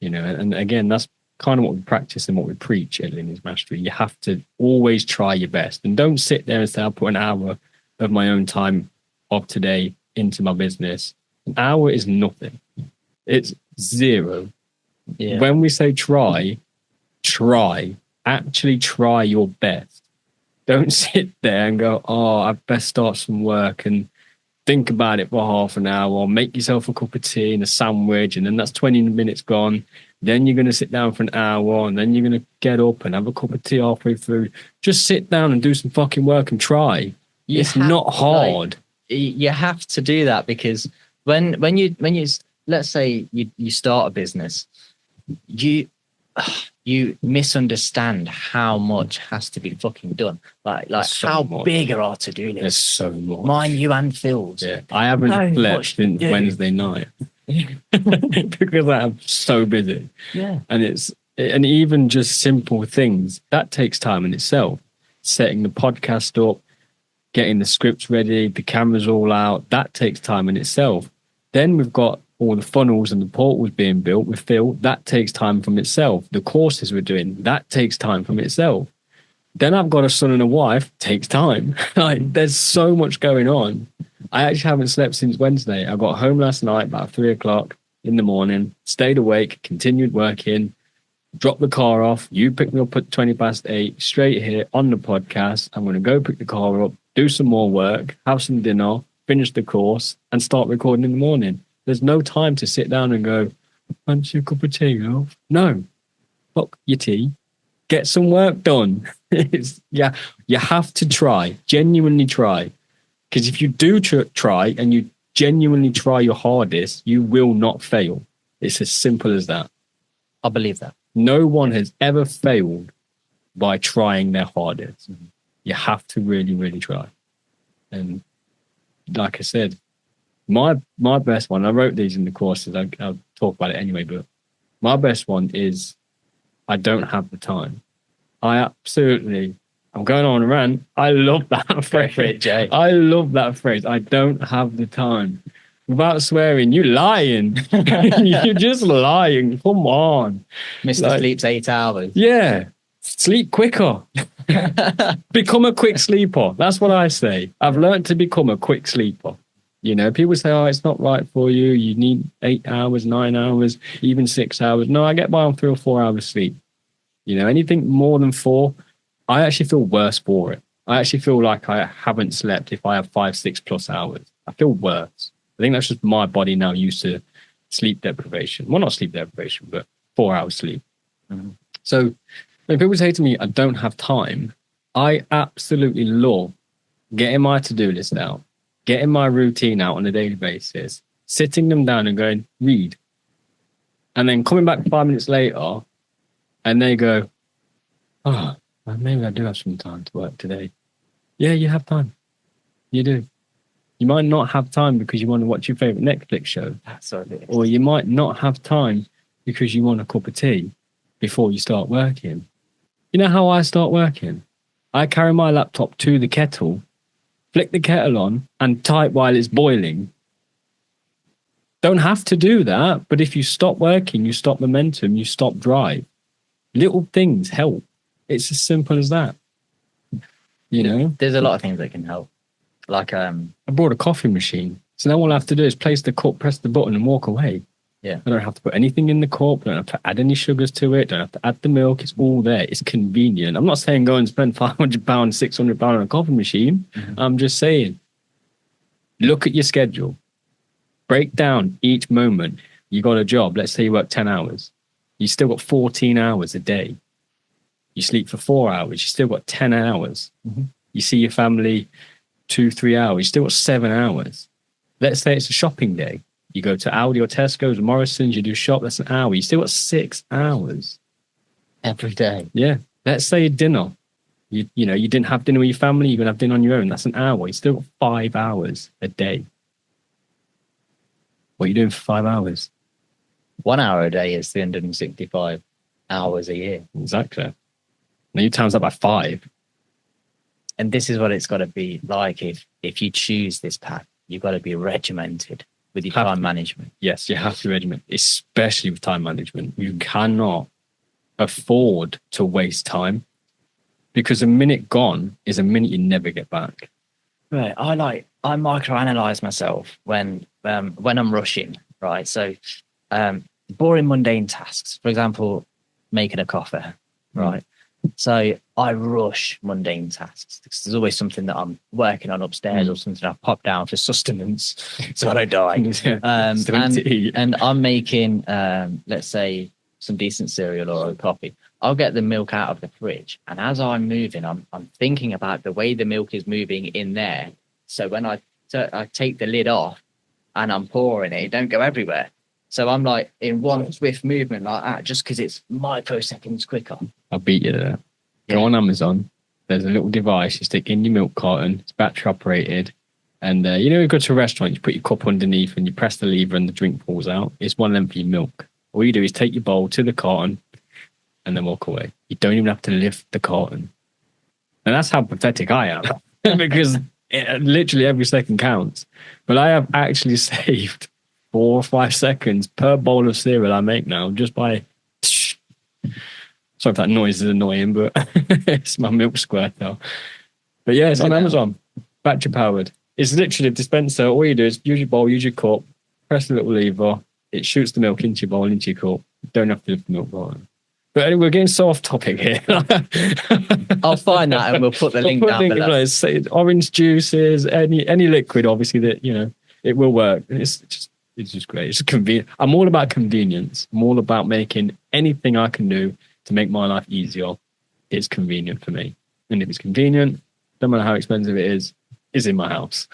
And again, that's kind of what we practice and what we preach at Lineage Mastery. You have to always try your best, and don't sit there and say, I'll put an hour of my own time of today into my business. An hour is nothing. It's zero. Yeah. When we say try, actually try your best. Don't sit there and go, I best start some work and think about it for half an hour, or make yourself a cup of tea and a sandwich, and then that's 20 minutes gone. Then you're going to sit down for an hour, and then you're going to get up and have a cup of tea halfway through. Just sit down and do some fucking work and try. It's not hard. You have to do that, because when you let's say you start a business, you misunderstand how much has to be fucking done. Like so how much. Big are our to-do list? There's so much. Mine, you, and Phil's. Yeah, I haven't slept since Wednesday night because I'm so busy. Yeah, and even just simple things that takes time in itself. setting the podcast up, getting the scripts ready, the cameras all out. That takes time in itself. Then we've got all the funnels and the portals being built with Phil. That takes time from itself. The courses we're doing, that takes time from itself. Then I've got a son and a wife, takes time. Like, there's so much going on. I actually haven't slept since Wednesday. I got home last night about 3:00 in the morning, stayed awake, continued working, dropped the car off. You picked me up at 8:20, straight here on the podcast. I'm going to go pick the car up, do some more work, have some dinner, finish the course, and start recording in the morning. There's no time to sit down and go, fancy a cup of tea, girl? No. Fuck your tea. Get some work done. Yeah, you have to try, genuinely try. Because if you do try and you genuinely try your hardest, you will not fail. It's as simple as that. I believe that. No one has ever failed by trying their hardest. Mm-hmm. You have to really, really try. And like I said, my best one, I wrote these in the courses, I'll talk about it anyway, but my best one is I don't have the time. I'm going on a rant. I love that phrase. Jay. I love that phrase. I don't have the time. Without swearing, you're lying. You're just lying. Come on. Mr. Sleeps 8 hours. Yeah. Sleep quicker. Become a quick sleeper. That's what I say. I've learned to become a quick sleeper. You know, people say, oh, it's not right for you. You need 8 hours, 9 hours, even 6 hours. No, I get by on 3 or 4 hours sleep. You know, anything more than 4, I actually feel worse for it. I actually feel like I haven't slept if I have 5, 6+ hours. I feel worse. I think that's just my body now used to sleep deprivation. Well, not sleep deprivation, but 4 hours sleep. Mm-hmm. So when people say to me, I don't have time, I absolutely love getting my to-do list out, getting my routine out on a daily basis, sitting them down and going, read. And then coming back 5 minutes later, and they go, oh, well, maybe I do have some time to work today. Yeah, you have time. You do. You might not have time because you want to watch your favorite Netflix show. That's what it is. Or you might not have time because you want a cup of tea before you start working. You know how I start working? I carry my laptop to the kettle, flick the kettle on, and type while it's boiling. Don't have to do that, but if you stop working, you stop momentum, you stop drive. Little things help. It's as simple as that. You know? There's a lot of things that can help. Like I brought a coffee machine. So now all I have to do is place the cup, press the button and walk away. Yeah. I don't have to put anything in the cup. I don't have to add any sugars to it. Don't have to add the milk. It's all there. It's convenient. I'm not saying go and spend £500, £600 on a coffee machine. Mm-hmm. I'm just saying, look at your schedule. Break down each moment. You got a job. Let's say you work 10 hours. You still got 14 hours a day. You sleep for 4 hours. You still got 10 hours. Mm-hmm. You see your family 2-3 hours. You still got 7 hours. Let's say it's a shopping day. You go to Aldi or Tesco's or Morrison's, you do shop, that's an hour. You still got 6 hours. Every day. Yeah. Let's say dinner. You know, you didn't have dinner with your family, you're going to have dinner on your own. That's an hour. You still got 5 hours a day. What are you doing for 5 hours? 1 hour a day is 365 hours a year. Exactly. Now you times that by 5. And this is what it's got to be like if you choose this path. You've got to be regimented with your time management. Yes, you have to regiment, especially with time management. You cannot afford to waste time because a minute gone is a minute you never get back. Right. I microanalyze myself when I'm rushing. Right. So boring, mundane tasks. For example, making a coffee. Right. So I rush mundane tasks because there's always something that I'm working on upstairs or something I've popped down for sustenance so I don't die. And I'm making, let's say, some decent cereal or a coffee. I'll get the milk out of the fridge. And as I'm moving, I'm thinking about the way the milk is moving in there. So when I take the lid off and I'm pouring it don't go everywhere. So I'm like in one swift movement like that, just because it's microseconds quicker. I'll beat you there. Yeah. Go on Amazon. There's a little device you stick in your milk carton. It's battery operated. And you know, you go to a restaurant, you put your cup underneath and you press the lever and the drink falls out. It's one length for your milk. All you do is take your bowl to the carton and then walk away. You don't even have to lift the carton. And that's how pathetic I am because literally every second counts. But I have actually saved 4 or 5 seconds per bowl of cereal I make now just by. Sorry if that noise is annoying, but it's my milk squirt though. But yeah, it's on Amazon, battery powered. It's literally a dispenser. All you do is use your bowl, use your cup, press the little lever. It shoots the milk into your bowl, into your cup. You don't have to lift the milk bottle. But anyway, we're getting so off topic here. I'll find that and we'll put the link down below. Orange juices, any liquid, obviously that it will work. It's just great. It's convenient. I'm all about convenience. I'm all about making anything I can do to make my life easier. It's convenient for me, and if it's convenient, no matter how expensive it is in my house.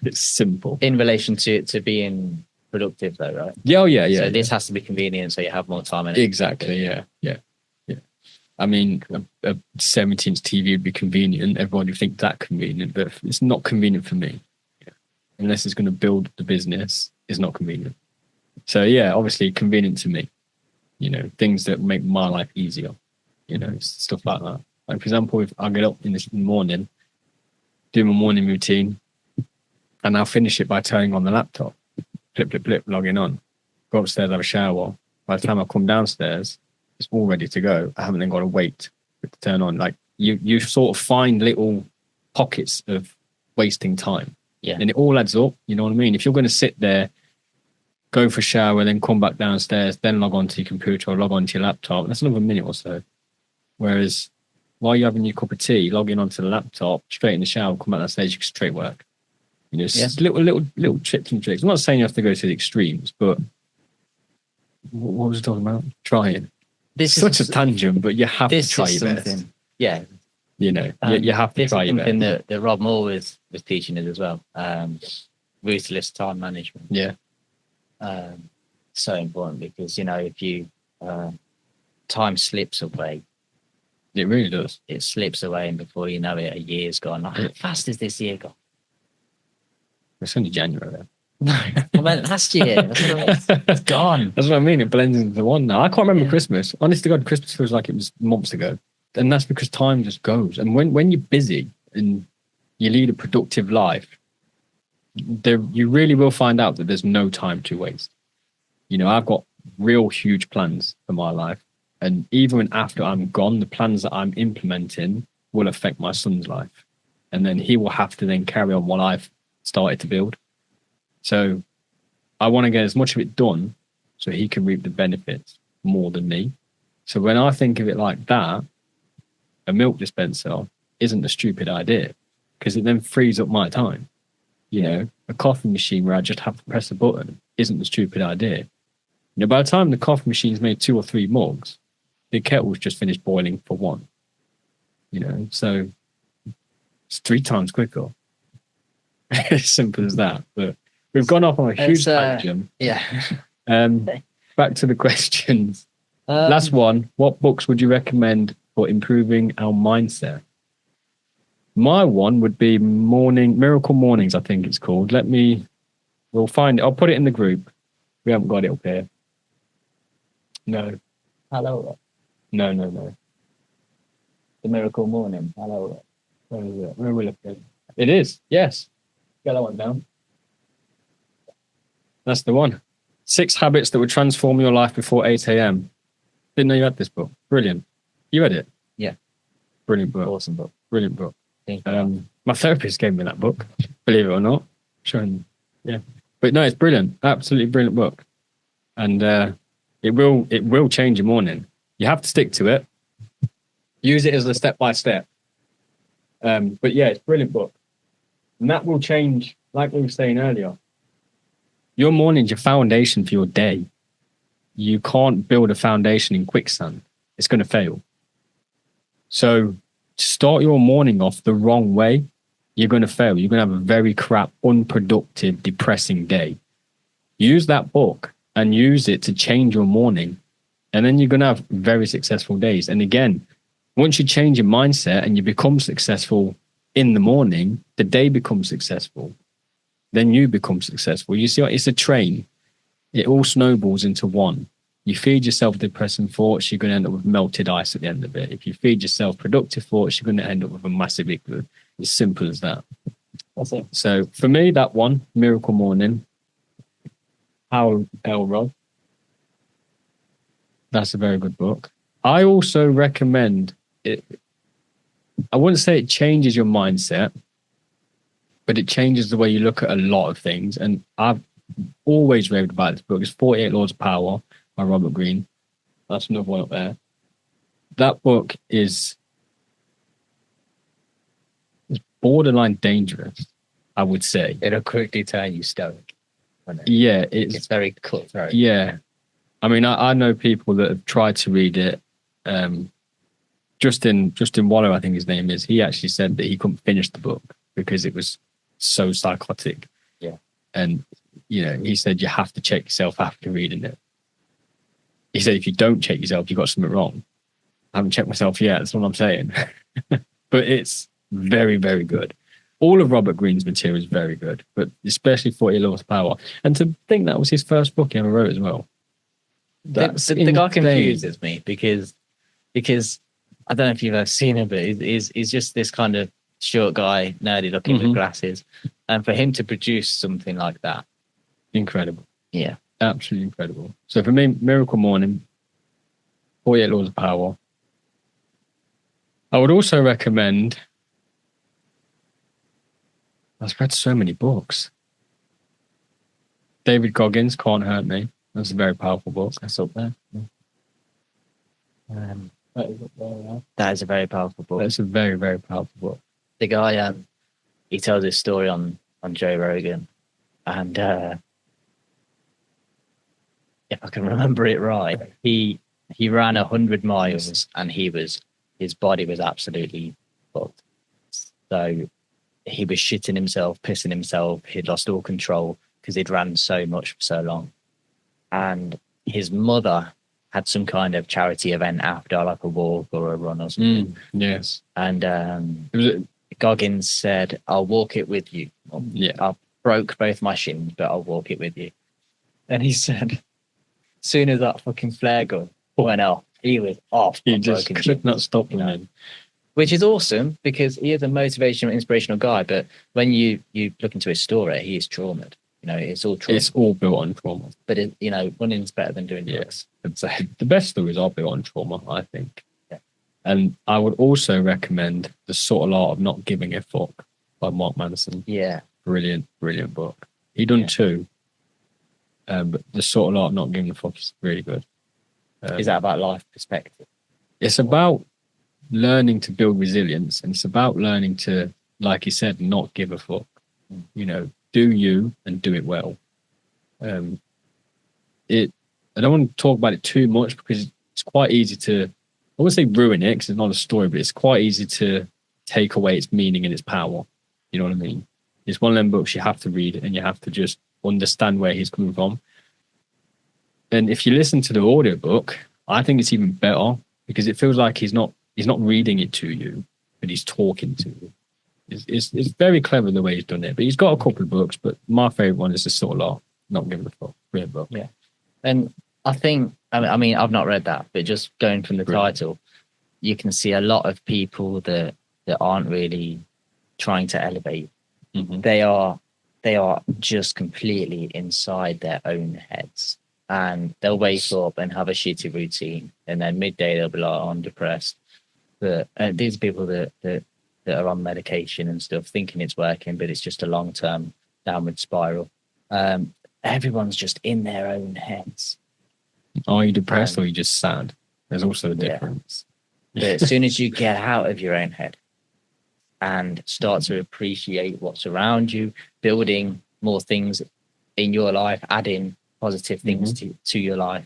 It's simple. In relation to being productive, though, right? Yeah. So this has to be convenient, so you have more time in it. Exactly. Yeah. I mean, a 17-inch TV would be convenient. Everyone would think that convenient, but it's not convenient for me. Unless it's going to build the business, it's not convenient. So yeah, obviously convenient to me. Things that make my life easier. Stuff like that. Like for example, if I get up in the morning, do my morning routine, and I'll finish it by turning on the laptop, flip, logging on, go upstairs, have a shower. By the time I come downstairs, it's all ready to go. I haven't then got to wait for it to turn on. Like you sort of find little pockets of wasting time. Yeah. And it all adds up. You know what I mean? If you're going to sit there, go for a shower, then come back downstairs, then log on to your computer or log on to your laptop, that's another minute or so. Whereas while you're having your cup of tea, logging onto the laptop, straight in the shower, come back downstairs, you can straight work. It's little tips and tricks. I'm not saying you have to go to the extremes, but what was I talking about? Trying. This is such a tangent, but you have to try your best. Yeah. You have to try your best. Something that Rob Moore was teaching us as well. Ruthless time management. Yeah. So important because, if you time slips away. It really does. It slips away, and before you know it, a year's gone. How fast is this year gone? It's only January then. I meant last year. It's gone. That's what I mean. It blends into one now. I can't remember Christmas. Honest to God, Christmas feels like it was months ago. And that's because time just goes. And when you're busy and you lead a productive life, you really will find out that there's no time to waste. I've got real huge plans for my life. And even after I'm gone, the plans that I'm implementing will affect my son's life. And then he will have to then carry on what I've started to build. So I want to get as much of it done so he can reap the benefits more than me. So when I think of it like that, a milk dispenser isn't a stupid idea because it then frees up my time. A coffee machine where I just have to press a button isn't a stupid idea. By the time the coffee machine's made 2 or 3 mugs, the kettle's just finished boiling for 1. So it's 3 times quicker. As simple as that. But we've gone off on a huge tangent. Yeah. Back to the questions. Last one. What books would you recommend for improving our mindset? My one would be Miracle Mornings, I think it's called. We'll find it. I'll put it in the group. We haven't got it up here. No. Hello. No. The Miracle Morning. Hello. Where is it? Where will it be? It is. Yes. Get that one down. That's the one. 6 habits that would transform your life before 8 a.m. Didn't know you had this book. Brilliant. You read it? Yeah. Brilliant book. Awesome book. Brilliant book. My therapist gave me that book, believe it or not. Yeah. But no, it's brilliant. Absolutely brilliant book. And it will change your morning. You have to stick to it. Use it as a step-by-step. But yeah, it's a brilliant book. And that will change, like we were saying earlier. Your morning's your foundation for your day. You can't build a foundation in quicksand. It's going to fail. So to start your morning off the wrong way, you're going to fail. You're going to have a very crap, unproductive, depressing day. Use that book and use it to change your morning. And then you're going to have very successful days. And again, once you change your mindset and you become successful in the morning, the day becomes successful. Then you become successful. You see, it's a train. It all snowballs into one. you feed yourself depressing thoughts, you're going to end up with melted ice at the end of it. If you feed yourself productive thoughts, you're going to end up with a massive igloo. It's simple as that. That's it. So for me, that one, Miracle Morning, Howard Elrod, that's a very good book. I also recommend it. I wouldn't say it changes your mindset, but it changes the way you look at a lot of things. And I've always raved about this book. It's 48 Laws of Power by Robert Greene. That's another one up there. That book is borderline dangerous, I would say. It'll quickly turn you stoic. Yeah, It's very cutthroat. Yeah. I mean, I know people that have tried to read it. Justin Waller, I think his name is. He actually said that he couldn't finish the book because it was so psychotic. Yeah. And, he said you have to check yourself after reading it. He said if you don't check yourself, you've got something wrong. I haven't checked myself yet. That's what I'm saying. But it's very, very good. All of Robert Greene's material is very good, but especially 40 Laws of Power. And to think that was his first book he ever wrote as well. The guy confuses me because I don't know if you've ever seen him, but he's just this kind of short guy, nerdy looking with glasses. And for him to produce something like that. Incredible. Yeah. Absolutely incredible. So for me, Miracle Morning, 48 Laws of Power. I would also recommend, I've read so many books. David Goggins, Can't Hurt Me. That's a very powerful book. That's up there. That is a very powerful book. That's a very, very powerful book. The guy, he tells his story on Joe Rogan, and if I can remember it right, he ran 100 miles, and his body was absolutely fucked. So he was shitting himself, pissing himself. He'd lost all control because he'd ran so much for so long. And his mother had some kind of charity event after, like a walk or a run or something. Yes. And Goggins said, "I'll walk it with you." I broke both my shins, but I'll walk it with you. And he said, as soon as that fucking flare gun went off, he was off. He just could not stop him. Which is awesome because he is a motivational, inspirational guy. But when you look into his story, he is traumatized. It's all trauma. It's all built on trauma. But running's better than doing drugs. Yes. The best stories are built on trauma, I think. Yeah. And I would also recommend The Subtle Art of Not Giving a Fuck by Mark Manson. Yeah. Brilliant book. He done two. But The Subtle Art of Not Giving a Fuck is really good. Is that about life perspective? It's about learning to build resilience, and it's about learning to, like he said, not give a fuck. Do you and do it well. I don't want to talk about it too much because it's quite easy to, I wouldn't say ruin it because it's not a story, but it's quite easy to take away its meaning and its power. You know what I mean? It's one of them books you have to read and you have to just understand where he's coming from. And if you listen to the audiobook, I think it's even better because it feels like he's not reading it to you, but he's talking to you. It's very clever the way he's done it. But he's got a couple of books, but my favourite one is The Subtle Art, Not Giving a Fuck. Brilliant book. Yeah. And I think, I mean, I've not read that, but just going from the title, you can see a lot of people that aren't really trying to elevate. Mm-hmm. They are just completely inside their own heads. And they'll wake up and have a shitty routine. And then midday, they'll be like, I'm depressed. But these are people that are on medication and stuff, thinking it's working, but it's just a long-term downward spiral. Everyone's just in their own heads. Are you depressed or are you just sad? There's also a difference. But as soon as you get out of your own head and start to appreciate what's around you, building more things in your life, adding positive things to your life,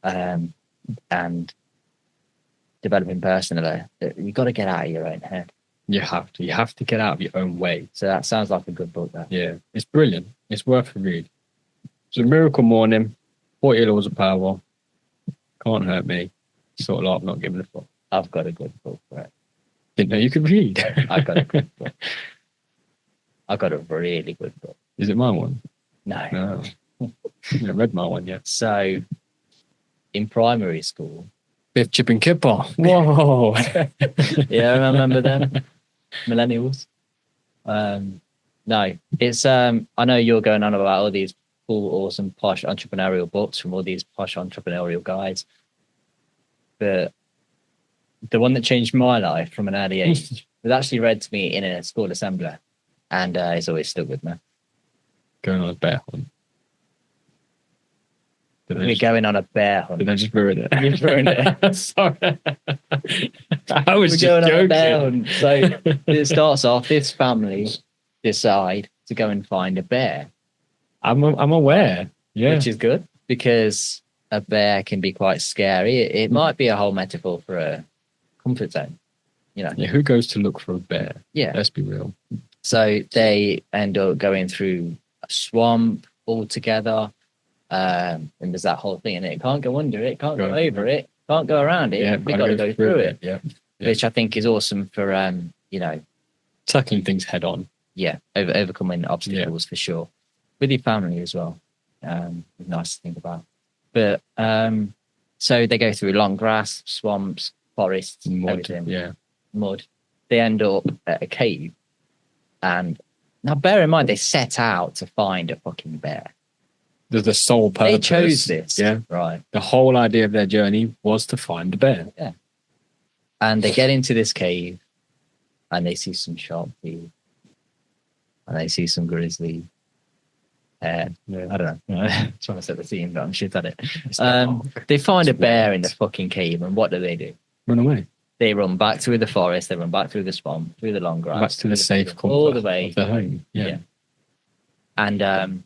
and developing personally, you've got to get out of your own head. You have to get out of your own way. So that sounds like a good book there. Yeah, it's brilliant. It's worth a read. So Miracle Morning, 40 Laws of Power, Can't Hurt Me, Sort of Art of Not Giving a Fuck. I've got a good book for it. Didn't know you could read. I've got a good book. I've got a really good book. Is it my one? No. I haven't read my one yet. So in primary school. Biff, chip, and kipper. Whoa. Yeah, I remember them. Millennials. No, it's I know you're going on about all these cool, awesome, posh entrepreneurial books from all these posh entrepreneurial guys, but the one that changed my life from an early age was actually read to me in a school assembly, and it's always stuck with me. Going on a bear hunt. We're going on a bear hunt. Did I just ruin it? You've ruined it. Sorry. I was just going joking. on a bear hunt. So it starts off, this family decide to go and find a bear. I'm aware. Yeah. Which is good, because a bear can be quite scary. It might be a whole metaphor for a comfort zone, you know. Yeah, who goes to look for a bear? Yeah. Let's be real. So they end up going through a swamp all together. And there's that whole thing, and it can't go under it, can't go over it, can't go around it. Yeah, we got to go through it. Yeah. Which I think is awesome for you know, tackling things head on. Yeah, overcoming obstacles for sure, with your family as well. Nice to think about. But so they go through long grass, swamps, forests, Mud. everything. Yeah. Mud. They end up at a cave, and now bear in mind they set out to find a fucking bear. The sole purpose. They chose this. Yeah. Right. The whole idea of their journey was to find the bear. Yeah. And they get into this cave, and they see some sharp teeth, and they see some grizzly hair. Yeah. I don't know. I'm trying to set the scene, but I'm shit at it. They find a bear in the fucking cave, and what do? Run away. They run back through the forest. They run back through the swamp, through the long grass, Back to the safe comfort all the way of their home. Yeah. And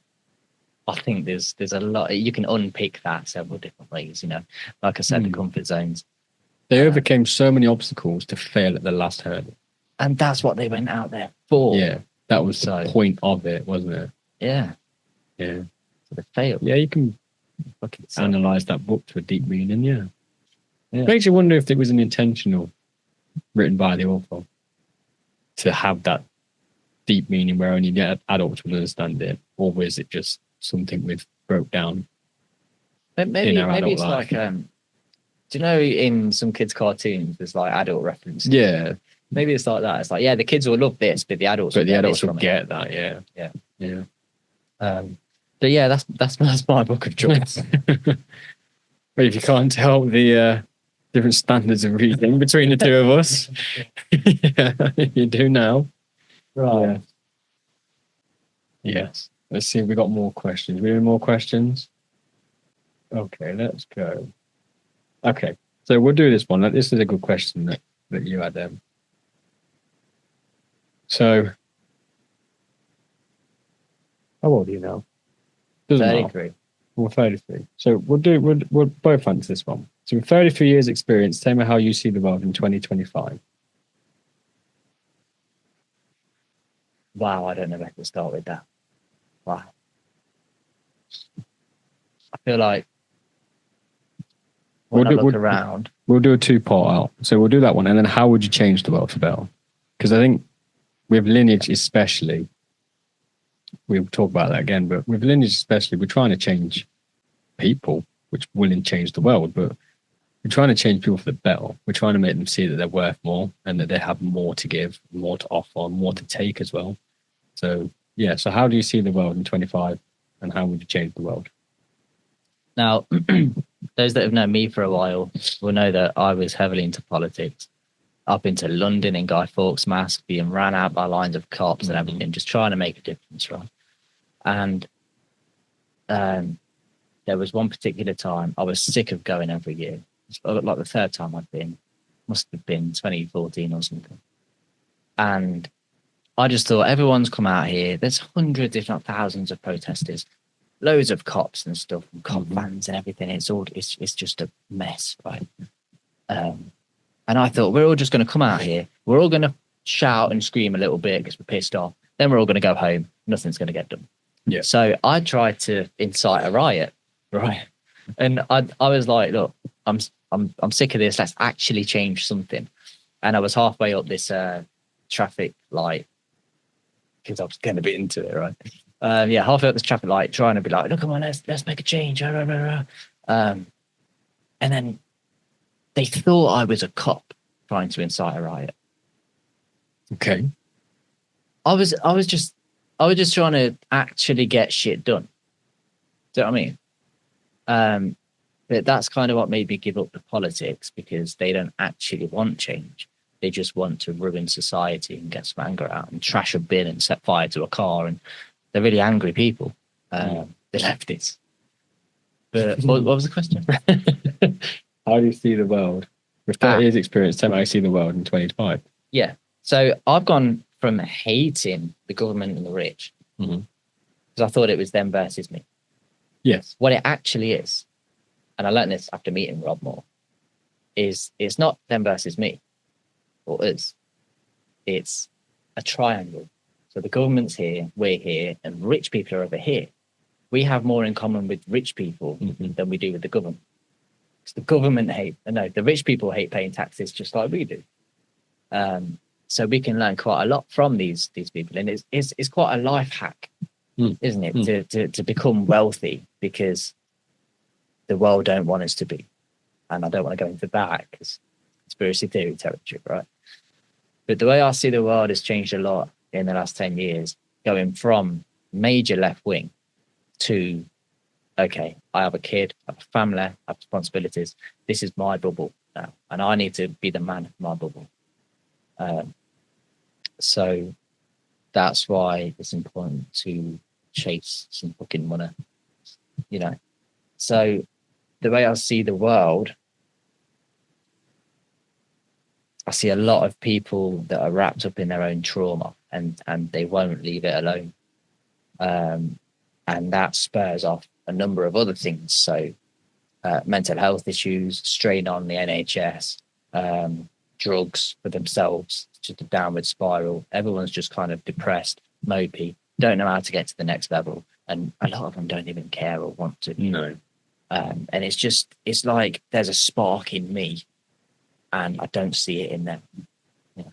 I think there's a lot you can unpick that several different ways. You know, like I said, the comfort zones. They overcame so many obstacles to fail at the last hurdle. And that's what they went out there for. Yeah. That was the point of it, wasn't it? Yeah. Yeah. So they failed. Yeah, you can analyze that book to a deep meaning, yeah. It makes you wonder if it was an intentional written by the author to have that deep meaning where only the adults will understand it, or was it just something we've broke down? Maybe it's life. Like do you know in some kids' cartoons there's like adult references? Yeah. Maybe it's like that. It's like, yeah, the kids will love this, but the adults will get that, yeah. Yeah. Yeah. But yeah, that's my book of choice. But if you can't tell the different standards of reading between the two of us, yeah, you do now. Right. Yeah. Yes. Let's see if we got more questions. We have more questions? Okay, let's go. Okay, so we'll do this one. This is a good question that you had. So, how old are you now? 33. We're 33. So we'll both answer this one. So with 33 years experience, tell me how you see the world in 2025. Wow, I don't know where to start with that. Wow. I feel like when I look around. We'll do a two-part out. So we'll do that one, and then how would you change the world for better? Because I think with Lineage especially, we'll talk about that again, but with Lineage especially, we're trying to change people, which will change the world, but we're trying to change people for the better. We're trying to make them see that they're worth more and that they have more to give, more to offer, more to take as well. So, yeah. So how do you see the world in 25 and how would you change the world? Now, those that have known me for a while will know that I was heavily into politics. Up into London in Guy Fawkes' mask, being ran out by lines of cops and everything, just trying to make a difference, right? And there was one particular time I was sick of going every year. Like the third time I'd been, must have been 2014 or something. And I just thought, everyone's come out here. There's hundreds, if not thousands, of protesters, loads of cops and stuff, and cop vans and everything. It's just a mess, right? And I thought, we're all just going to come out here. We're all going to shout and scream a little bit because we're pissed off. Then we're all going to go home. Nothing's going to get done. Yeah. So I tried to incite a riot, right? And I was like, look, I'm sick of this. Let's actually change something. And I was halfway up this traffic light because I was going to be into it, right? Halfway up this traffic light, trying to be like, look, come on, let's make a change. And then they thought I was a cop trying to incite a riot. Okay. I was just trying to actually get shit done. Do you know what I mean? But that's kind of what made me give up the politics, because they don't actually want change. They just want to ruin society and get some anger out and trash a bin and set fire to a car. And they're really angry people. The leftists. But what was the question? How do you see the world? With 30 years experience, tell me how you see the world in 2025. Yeah. So I've gone from hating the government and the rich, because I thought it was them versus me. Yes. What it actually is, and I learned this after meeting Rob Moore, is it's not them versus me or us. It's a triangle. So the government's here, we're here, and rich people are over here. We have more in common with rich people than we do with the government. Because the rich people hate paying taxes just like we do. So we can learn quite a lot from these people, and it's quite a life hack, isn't it, to become wealthy, because the world don't want us to be. And I don't want to go into that because conspiracy theory territory, right? But the way I see the world has changed a lot in the last 10 years, going from major left wing to, okay, I have a kid, I have a family, I have responsibilities. This is my bubble now, and I need to be the man of my bubble. So that's why it's important to chase some fucking money, you know. So the way I see the world, I see a lot of people that are wrapped up in their own trauma, and they won't leave it alone. And that spurs off a number of other things. So mental health issues, strain on the NHS, drugs for themselves, just a downward spiral. Everyone's just kind of depressed, mopey, don't know how to get to the next level. And a lot of them don't even care or want to. No. And it's like there's a spark in me and I don't see it in them. Yeah.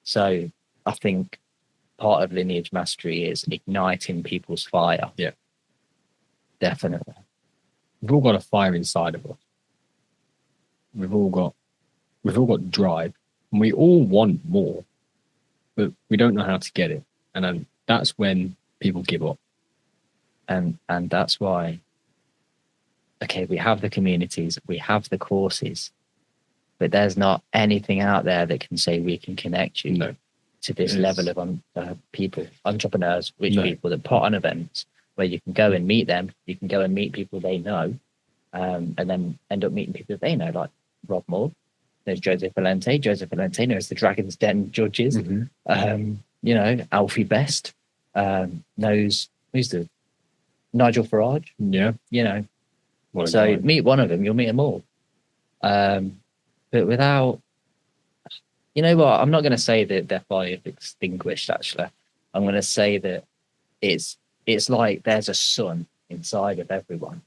So I think part of Lineage Mastery is igniting people's fire. Yeah. Definitely. We've all got a fire inside of us. We've all got drive, and we all want more, but we don't know how to get it. And that's when people give up. And that's why, okay, we have the communities, we have the courses, but there's not anything out there that can say we can connect you to this level of people, entrepreneurs, rich people that put on events where you can go and meet them, you can go and meet people they know, and then end up meeting people they know, like Rob Moore. There's Joseph Valente. Joseph Valente knows the Dragon's Den judges. You know, Alfie Best knows who's the Nigel Farage. Yeah. You know, so meet one of them, you'll meet them all. But without, you know what, I'm not going to say that their fire extinguished, actually. I'm going to say that it's like there's a sun inside of everyone,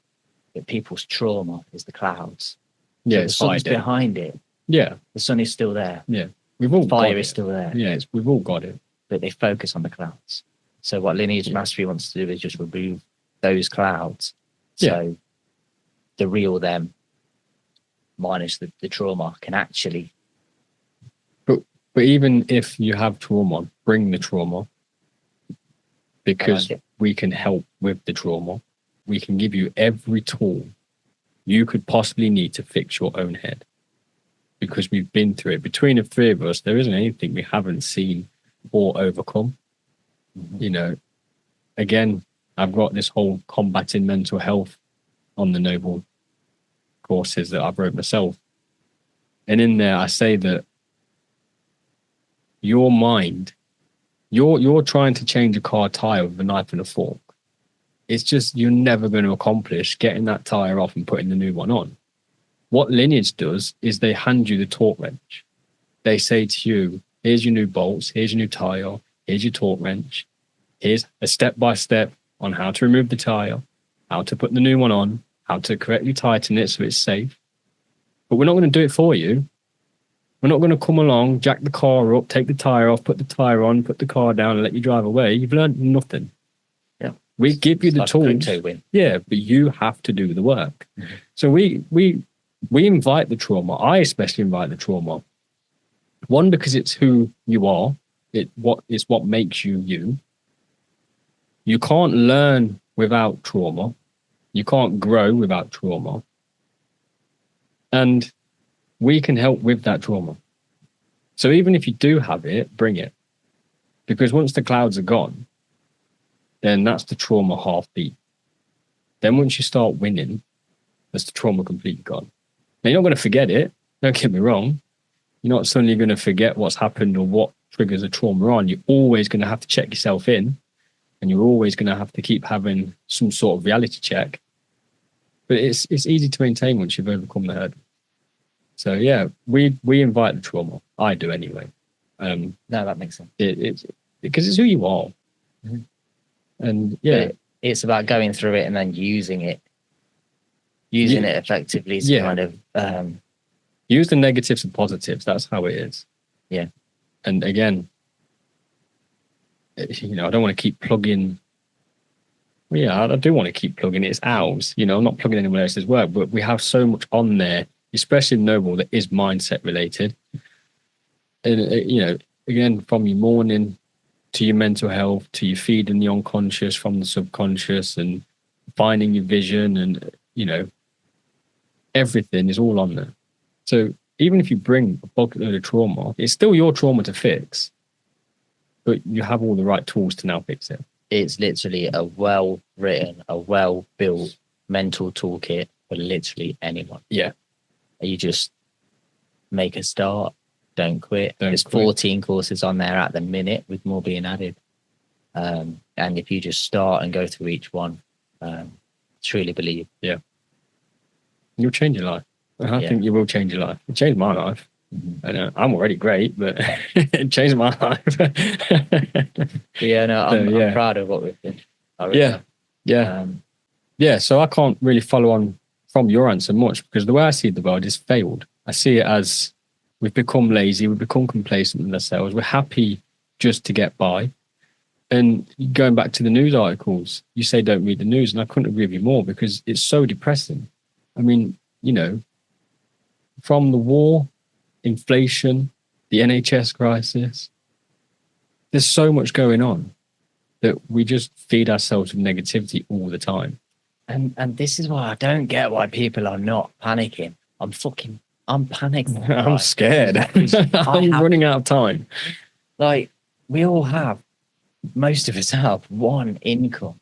that people's trauma is the clouds. Yeah, so the sun's behind it. Yeah. The sun is still there. Yeah. We've all fire got is still there. Yeah, we've all got it. But they focus on the clouds. So what Lineage Mastery wants to do is just remove those clouds. So the real them minus the trauma can actually. But even if you have trauma, bring the trauma, because we can help with the trauma. We can give you every tool you could possibly need to fix your own head, because we've been through it. Between the three of us, there isn't anything we haven't seen or overcome. You know, again, I've got this whole combating mental health on the Noble courses that I've wrote myself. And in there, I say that your mind, you're trying to change a car tire with a knife and a fork. It's just, you're never going to accomplish getting that tire off and putting the new one on. What Lineage does is they hand you the torque wrench. They say to you, here's your new bolts, here's your new tire, here's your torque wrench, here's a step-by-step on how to remove the tire, how to put the new one on, how to correctly tighten it so it's safe. But we're not going to do it for you. We're not going to come along, jack the car up, take the tire off, put the tire on, put the car down and let you drive away. You've learned nothing. Yeah. We give you the tools. Yeah, but you have to do the work. So we we invite the trauma. I especially invite the trauma. One, because it's who you are. It's what makes you you. You can't learn without trauma. You can't grow without trauma. And we can help with that trauma. So even if you do have it, bring it. Because once the clouds are gone, then that's the trauma half beat. Then once you start winning, that's the trauma completely gone. Now, you're not going to forget it. Don't get me wrong. You're not suddenly going to forget what's happened or what triggers a trauma on. You're always going to have to check yourself in, and you're always going to have to keep having some sort of reality check. But it's easy to maintain once you've overcome the hurdle. So yeah, we invite the trauma. I do anyway. No, that makes sense. It's because it's who you are. Mm-hmm. And yeah, it's about going through it and then using it effectively to kind of use the negatives and positives. That's how it is. Yeah. And again, I don't want to keep plugging. Well, yeah, I do want to keep plugging. It's ours. I'm not plugging anyone else's work, but we have so much on there, especially in Noble, that is mindset related. And again, from your morning to your mental health, to your feeding the unconscious from the subconscious, and finding your vision, and everything is all on there. So even if you bring a bucket load of trauma, it's still your trauma to fix, but you have all the right tools to now fix it. It's literally a well-written, a well-built mental toolkit for literally anyone. Yeah. You just make a start, don't quit. There's quit. 14 courses on there at the minute, with more being added. And if you just start and go through each one, truly believe. Yeah. You'll change your life. I think you will change your life. It changed my life. Mm-hmm. I know I'm already great, but it changed my life. I'm proud of what we've been. Yeah. So I can't really follow on from your answer much, because the way I see the world is failed. I see it as we've become lazy, we've become complacent with ourselves. We're happy just to get by. And going back to the news articles, you say don't read the news, and I couldn't agree with you more, because it's so depressing. I mean, from the war, inflation, the NHS crisis, there's so much going on that we just feed ourselves with negativity all the time. And this is why I don't get why people are not panicking. I'm panicking. I'm scared. I'm running out of time. Like, we all have, most of us have one income.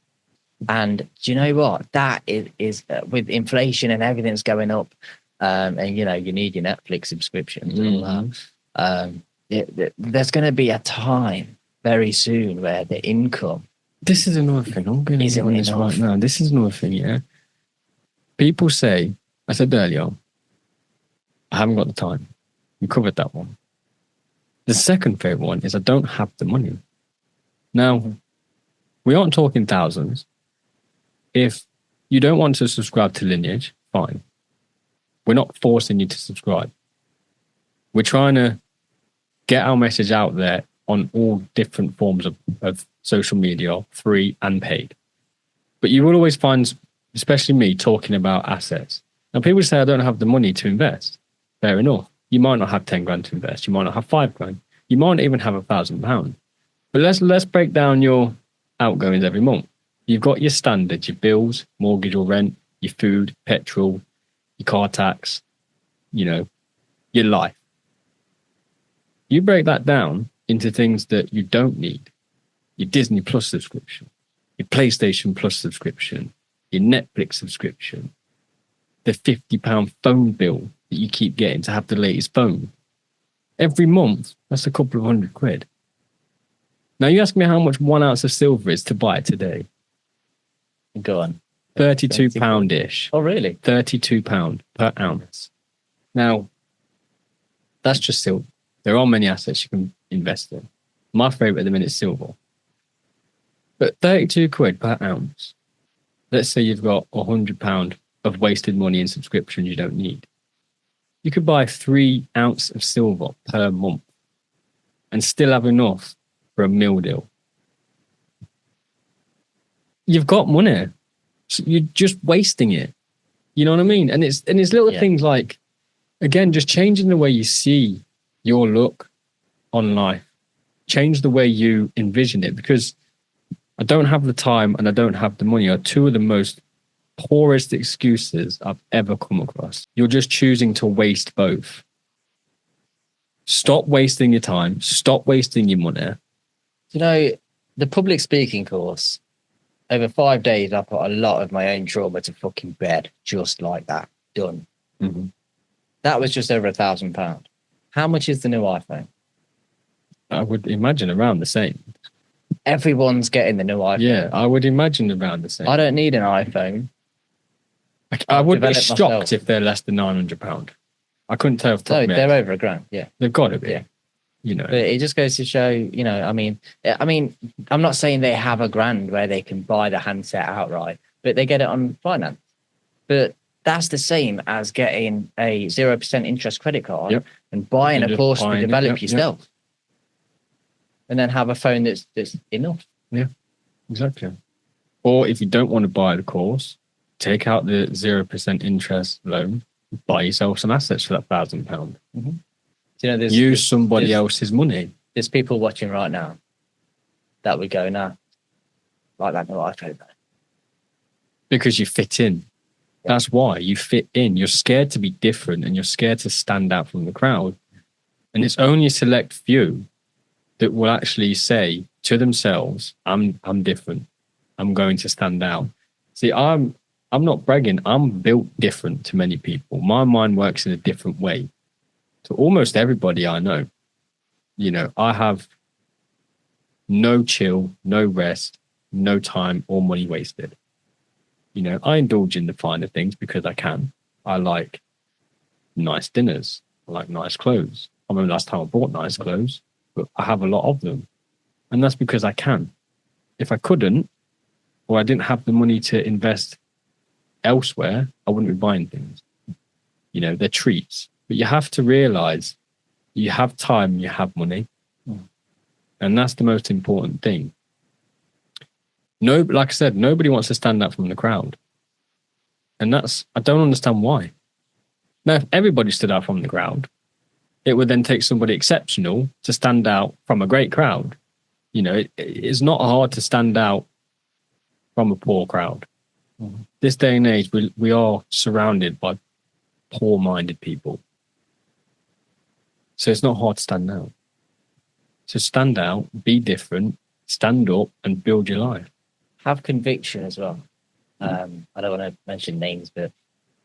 And do you know what? That is with inflation and everything's going up. And you need your Netflix subscriptions and all that. There's going to be a time very soon where the income. This is another thing. I'm going to get on this right now. This is another thing, yeah. People say, I said earlier, I haven't got the time. We covered that one. The second favorite one is I don't have the money. Now, we aren't talking thousands. If you don't want to subscribe to Lineage, fine. We're not forcing you to subscribe. We're trying to get our message out there on all different forms of social media, free and paid. But you will always find, especially me, talking about assets. Now, people say I don't have the money to invest. Fair enough. You might not have 10 grand to invest. You might not have 5 grand. You might not even have £1,000. But let's break down your outgoings every month. You've got your standards, your bills, mortgage or rent, your food, petrol, your car tax, your life. You break that down into things that you don't need. Your Disney Plus subscription, your PlayStation Plus subscription, your Netflix subscription, the £50 phone bill that you keep getting to have the latest phone. Every month, that's a couple of £100. Now you ask me how much 1 ounce of silver is to buy today. Go on. £32-ish. Oh, really? £32 per ounce. Now, that's just silver. There are many assets you can invest in. My favorite at the minute is silver. But £32 per ounce. Let's say you've got £100 of wasted money in subscriptions you don't need. You could buy 3 ounces of silver per month and still have enough for a meal deal. You've got money. So you're just wasting it. You know what I mean? And it's little Yeah. things like, again, just changing the way you see your look on life, change the way you envision it, because I don't have the time and I don't have the money are two of the most poorest excuses I've ever come across. You're just choosing to waste both. Stop wasting your time. Stop wasting your money. You know, the public speaking course, over 5 days, I put a lot of my own trauma to fucking bed, just like that. Done. Mm-hmm. That was just over £1,000. How much is the new iPhone? I would imagine around the same. Everyone's getting the new iPhone. Yeah, I would imagine around the same. I don't need an iPhone. I would be developed shocked myself. if they're less than £900. I couldn't tell. No, they're over £1,000. Yeah. They've got to be. Yeah. You know. But it just goes to show, you know, I mean, I'm not saying they have £1,000 where they can buy the handset outright, but they get it on finance. But that's the same as getting a 0% interest credit card and buying And a just course to buying it, develop yourself. And then have a phone that's enough. Yeah, exactly. Or if you don't want to buy the course, take out the 0% interest loan, buy yourself some assets for that £1,000. Mm-hmm. You know, use somebody else's money. There's people watching right now that would go, nah, like that, no iPhone. Because you fit in. Yeah. That's why you fit in. You're scared to be different and you're scared to stand out from the crowd. And it's only a select few that will actually say to themselves, I'm different. I'm going to stand out. See, I'm not bragging. I'm built different to many people. My mind works in a different way to almost everybody I know. You know, I have no chill, no rest, no time or money wasted. You know, I indulge in the finer things because I can. I like nice dinners. I like nice clothes. I remember last time I bought nice clothes, but I have a lot of them. And that's because I can. If I couldn't, or I didn't have the money to invest elsewhere, I wouldn't be buying things. You know, they're treats. But you have to realize you have time, you have money. And that's the most important thing. No, like I said, nobody wants to stand out from the crowd. And I don't understand why. Now, if everybody stood out from the crowd, it would then take somebody exceptional to stand out from a great crowd. You know, it's not hard to stand out from a poor crowd. Mm-hmm. This day and age, we are surrounded by poor-minded people. So it's not hard to stand out. So stand out, be different, stand up and build your life. Have conviction as well. I don't want to mention names, but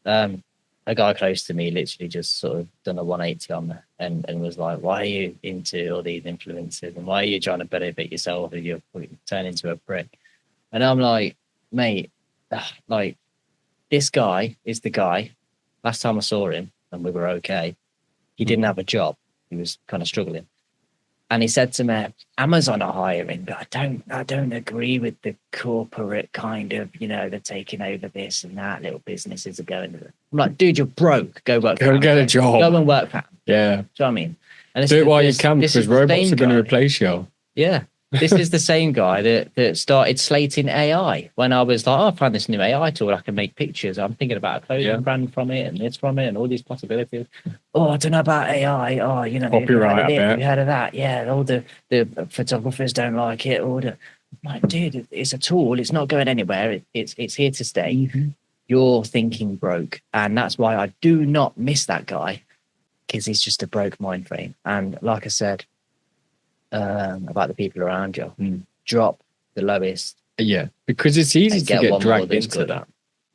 a guy close to me literally just sort of done a 180 on me and was like, why are you into all these influencers and why are you trying to benefit yourself if you're turn into a prick? And I'm like, mate, like this guy is the guy. Last time I saw him and we were okay, he didn't have a job. He was kind of struggling. And he said to me, Amazon are hiring, but I don't agree with the corporate kind of, you know, they're taking over this and that, little businesses are going. I'm like, dude, you're broke. Go work. Go get a job. Go and work for them. Yeah. Do you know what I mean? And do it while you can, because robots are going to replace you. Yeah. This is the same guy that started slating AI when I was like, oh, I found this new AI tool. I can make pictures. I'm thinking about a clothing brand from it and this from it and all these possibilities. Oh, I don't know about AI. Oh, you know, copyright. Have you heard of that? Yeah, all the photographers don't like it. I'm like, dude, it's a tool. It's not going anywhere. It's here to stay. Mm-hmm. You're thinking broke, and that's why I do not miss that guy, because he's just a broke mind frame. And like I said, about the people around you, drop the lowest. Yeah, because it's easy to get dragged into that.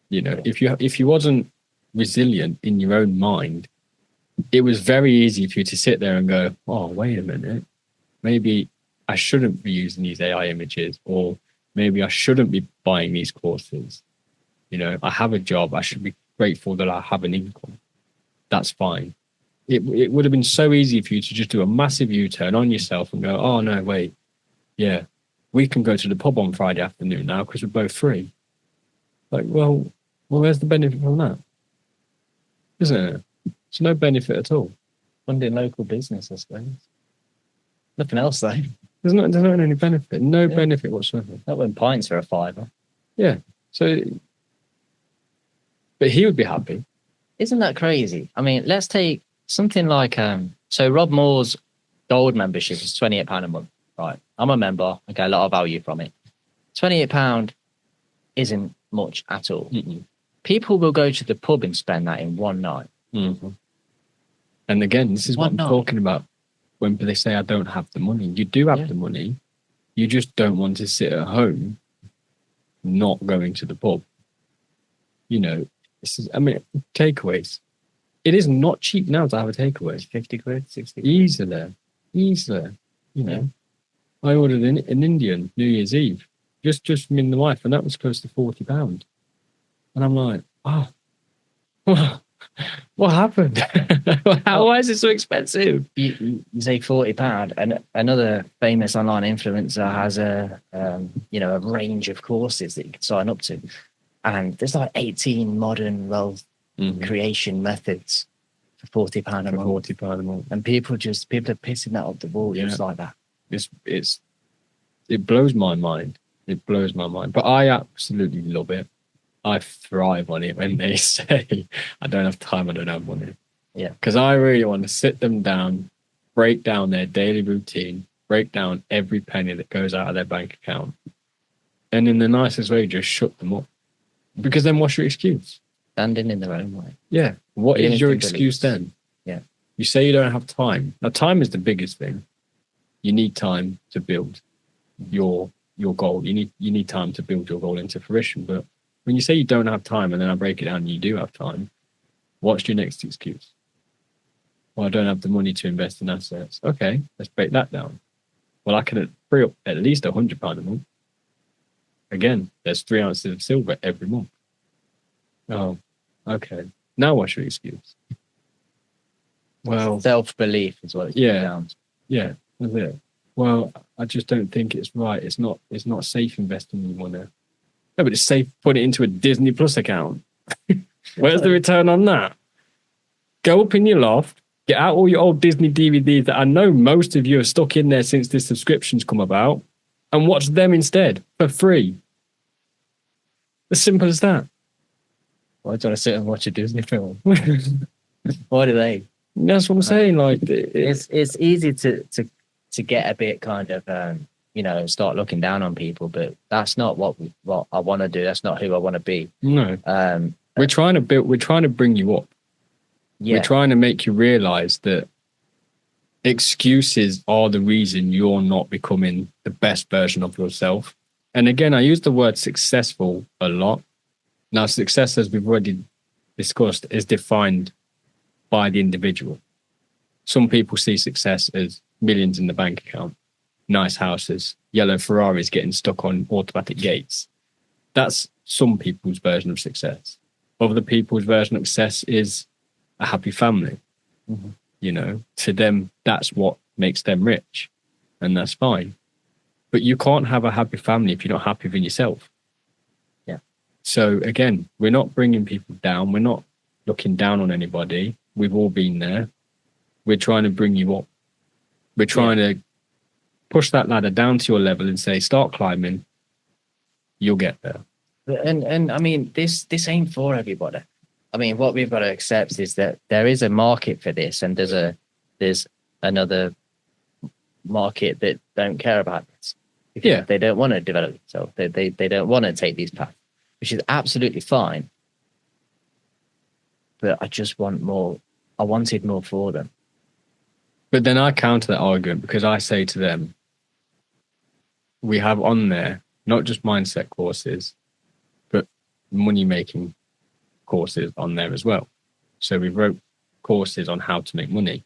You know, if you wasn't resilient in your own mind, it was very easy for you to sit there and go, oh, wait a minute, maybe I shouldn't be using these AI images, or maybe I shouldn't be buying these courses. You know, I have a job. I should be grateful that I have an income. That's fine. It would have been so easy for you to just do a massive U-turn on yourself and go, oh, no, wait. Yeah, we can go to the pub on Friday afternoon now because we're both free. Like, well, where's the benefit from that? Isn't it? There's no benefit at all. Funding local business, I suppose. Nothing else, though. There's not any benefit. No benefit whatsoever. Not when pints are a £5. Yeah. So But he would be happy. Isn't that crazy? I mean, let's take something like so Rob Moore's gold membership is £28 a month, right? I'm a member. I get a lot of value from it. £28 isn't much at all. Mm-mm. People will go to the pub and spend that in one night. Mm-hmm. And again, this is what I'm One night. talking about when they say I don't have the money. You do have the money. You just don't want to sit at home not going to the pub. You know, this is, I mean, takeaways. It is not cheap now to have a takeaway. 50 quid, 60 quid. Easily. You know, I ordered an Indian New Year's Eve, just me and the wife, and that was close to £40. And I'm like, oh, what happened? Why is it so expensive? You say £40, and another famous online influencer has a a range of courses that you can sign up to, and there's like 18 modern wealth creation methods for £40 a month. £40 a month, and people are pissing that up the wall just like that. It blows my mind. It blows my mind. But I absolutely love it. I thrive on it when they say, I don't have time, I don't have money. Yeah. Because I really want to sit them down, break down their daily routine, break down every penny that goes out of their bank account. And in the nicest way, just shut them up. Because then what's your excuse? Standing in their own way. Yeah. What is your excuse then? Yeah. You say you don't have time. Now, time is the biggest thing. You need time to build your goal. You need time to build your goal into fruition. But when you say you don't have time and then I break it down and you do have time, what's your next excuse? Well, I don't have the money to invest in assets. Okay, let's break that down. Well, I can free up at least £100 a month. Again, there's 3 ounces of silver every month. Oh, okay. Now what's your excuse? Well, self-belief is what it's down to. Yeah, that's it. Well, I just don't think it's right. It's not safe investing in money. No, but it's safe put it into a Disney Plus account. Where's the return on that? Go up in your loft, get out all your old Disney DVDs that I know most of you have stuck in there since the subscriptions come about, and watch them instead for free. As simple as that. Why do I sit and watch a Disney film? Why do they? That's what I'm saying. Like it's easy to get a bit kind of start looking down on people, but that's not what I want to do. That's not who I want to be. No. We're trying to bring you up. Yeah. We're trying to make you realize that excuses are the reason you're not becoming the best version of yourself. And again, I use the word successful a lot. Now, success, as we've already discussed, is defined by the individual. Some people see success as millions in the bank account, nice houses, yellow Ferraris getting stuck on automatic gates. That's some people's version of success. Other people's version of success is a happy family. Mm-hmm. You know, to them, that's what makes them rich, and that's fine. But you can't have a happy family if you're not happy with yourself. Yeah. So again, we're not bringing people down. We're not looking down on anybody. We've all been there. We're trying to bring you up. We're trying to push that ladder down to your level and say, start climbing. You'll get there. And I mean, this ain't for everybody. I mean, what we've got to accept is that there is a market for this, and there's another market that don't care about this. Yeah, they don't want to develop themselves. They don't want to take these paths, which is absolutely fine. But I just want more. I wanted more for them. But then I counter that argument because I say to them, we have on there not just mindset courses, but money-making courses on there as well. So we wrote courses on how to make money.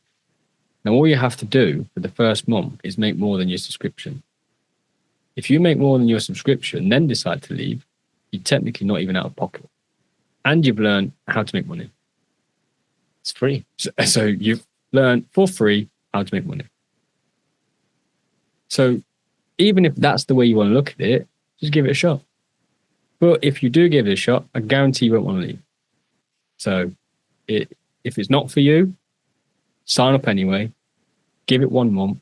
Now, all you have to do for the first month is make more than your subscription. If you make more than your subscription, then decide to leave, you're technically not even out of pocket. And you've learned how to make money. It's free. So you've learned for free how to make money. So even if that's the way you want to look at it, just give it a shot. But if you do give it a shot, I guarantee you won't want to leave. So if it's not for you, sign up anyway, give it 1 month,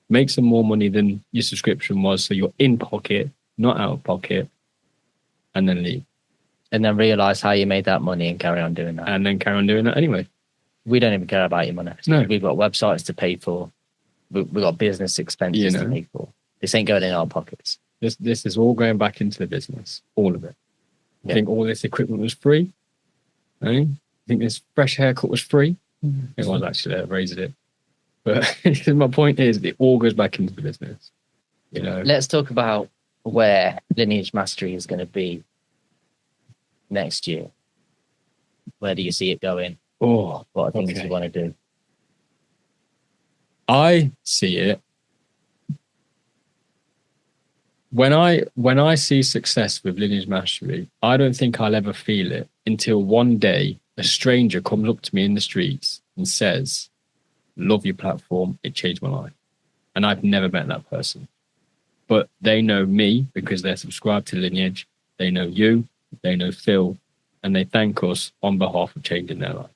make some more money than your subscription was, so you're in pocket, not out of pocket, and then leave. And then realize how you made that money and carry on doing that. and then carry on doing it anyway. We don't even care about your money. No. We've got websites to pay for. We've got business expenses to pay for. This ain't going in our pockets. This is all going back into the business, all of it. I think all this equipment was free. I think this fresh haircut was free. It was actually, I raised it. But my point is, it all goes back into the business. You know. Let's talk about where Lineage Mastery is going to be next year. Where do you see it going? Oh, what are things you want to do? I see it. When I see success with Lineage Mastery, I don't think I'll ever feel it until one day a stranger comes up to me in the streets and says, "Love your platform, it changed my life." And I've never met that person. But they know me because they're subscribed to Lineage. They know you, they know Phil, and they thank us on behalf of changing their life.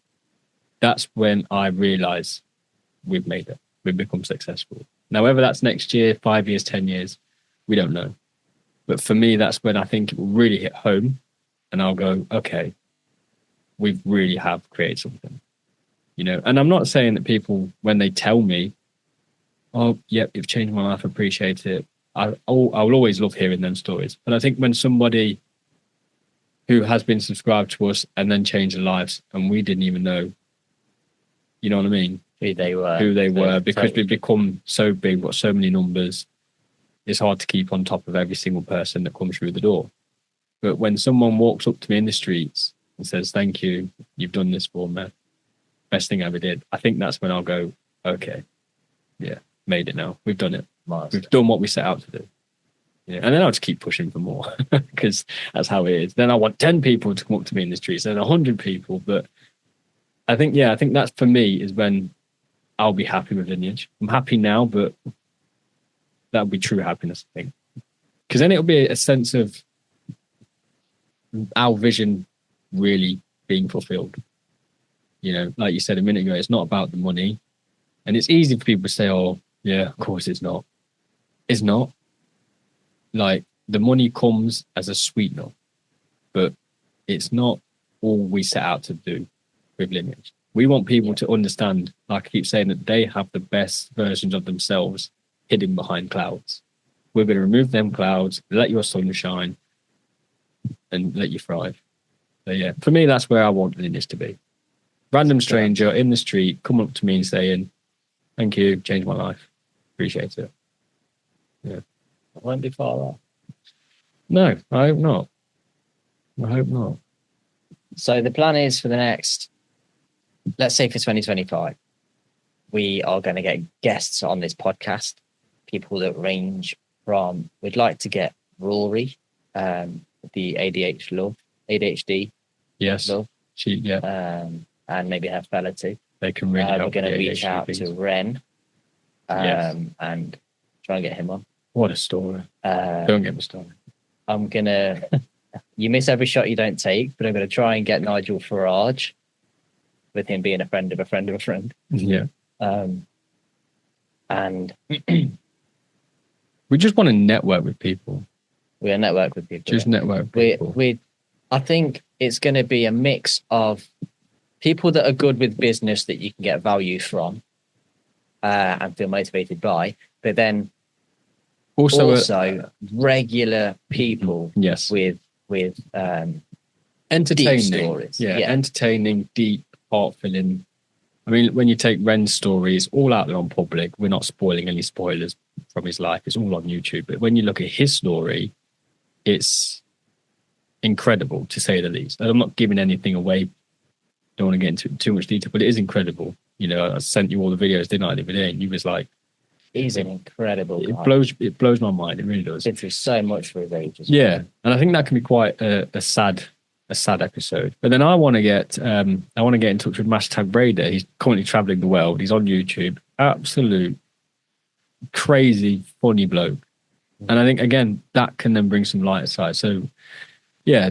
That's when I realize we've made it. We've become successful. Now, whether that's next year, 5 years, 10 years, we don't know. But for me, that's when I think it will really hit home and I'll go, okay, we really have created something, you know? And I'm not saying that people, when they tell me, "Oh, yep, you've changed my life, I appreciate it." I'll always love hearing them stories. But I think when somebody who has been subscribed to us and then changed their lives and we didn't even know, you know what I mean? Who they were, because we've become so big, got so many numbers. It's hard to keep on top of every single person that comes through the door. But when someone walks up to me in the streets and says, "Thank you, you've done this for me, best thing I ever did," I think that's when I'll go, okay, yeah, made it now. We've done it. We've done what we set out to do. Yeah. And then I'll just keep pushing for more because that's how it is. Then I want 10 people to come up to me in the streets and 100 people. But I think that's for me is when I'll be happy with Lineage. I'm happy now, but that'll be true happiness, I think. Because then it'll be a sense of our vision really being fulfilled. You know, like you said a minute ago, it's not about the money. And it's easy for people to say, "Oh, yeah, of course it's not." It's not. Like, the money comes as a sweetener, but it's not all we set out to do with Lineage. We want people to understand, like I keep saying, that they have the best versions of themselves hidden behind clouds. We're going to remove them clouds, let your sun shine, and let you thrive. So yeah, for me, that's where I want Lineage to be. Random stranger in the street come up to me and saying, "Thank you, changed my life. Appreciate it." Yeah. I won't be far off. No, I hope not. I hope not. So the plan is for the next, let's say for 2025, we are going to get guests on this podcast, people that range from, we'd like to get Rory, the ADHD. Yes. Love. And maybe have Fella too. They can really help. We're going to reach out to Ren and try and get him on. What a story. Don't get me started. I'm going to, you miss every shot you don't take, but I'm going to try and get Nigel Farage, with him being a friend of a friend of a friend. Yeah. And we just want to network with people. We'll network with people. Just network with people. I think it's going to be a mix of people that are good with business that you can get value from and feel motivated by, but then also regular people with entertaining deep stories. Entertaining, deep, heart-filling. I mean, when you take Ren's story, it's all out there on public. We're not spoiling any spoilers from his life. It's all on YouTube. But when you look at his story, it's incredible, to say the least. I'm not giving anything away. Don't want to get into too much detail, but it is incredible. You know, I sent you all the videos, didn't I, the other day, and you was like, he's an incredible guy. It blows my mind. It really does. Been through so much for his age. Yeah, and I think that can be quite a sad episode. But then I want to get in touch with Hashtag Brader. He's currently traveling the world. He's on YouTube. Absolute crazy funny bloke. And I think again that can then bring some light aside. So yeah,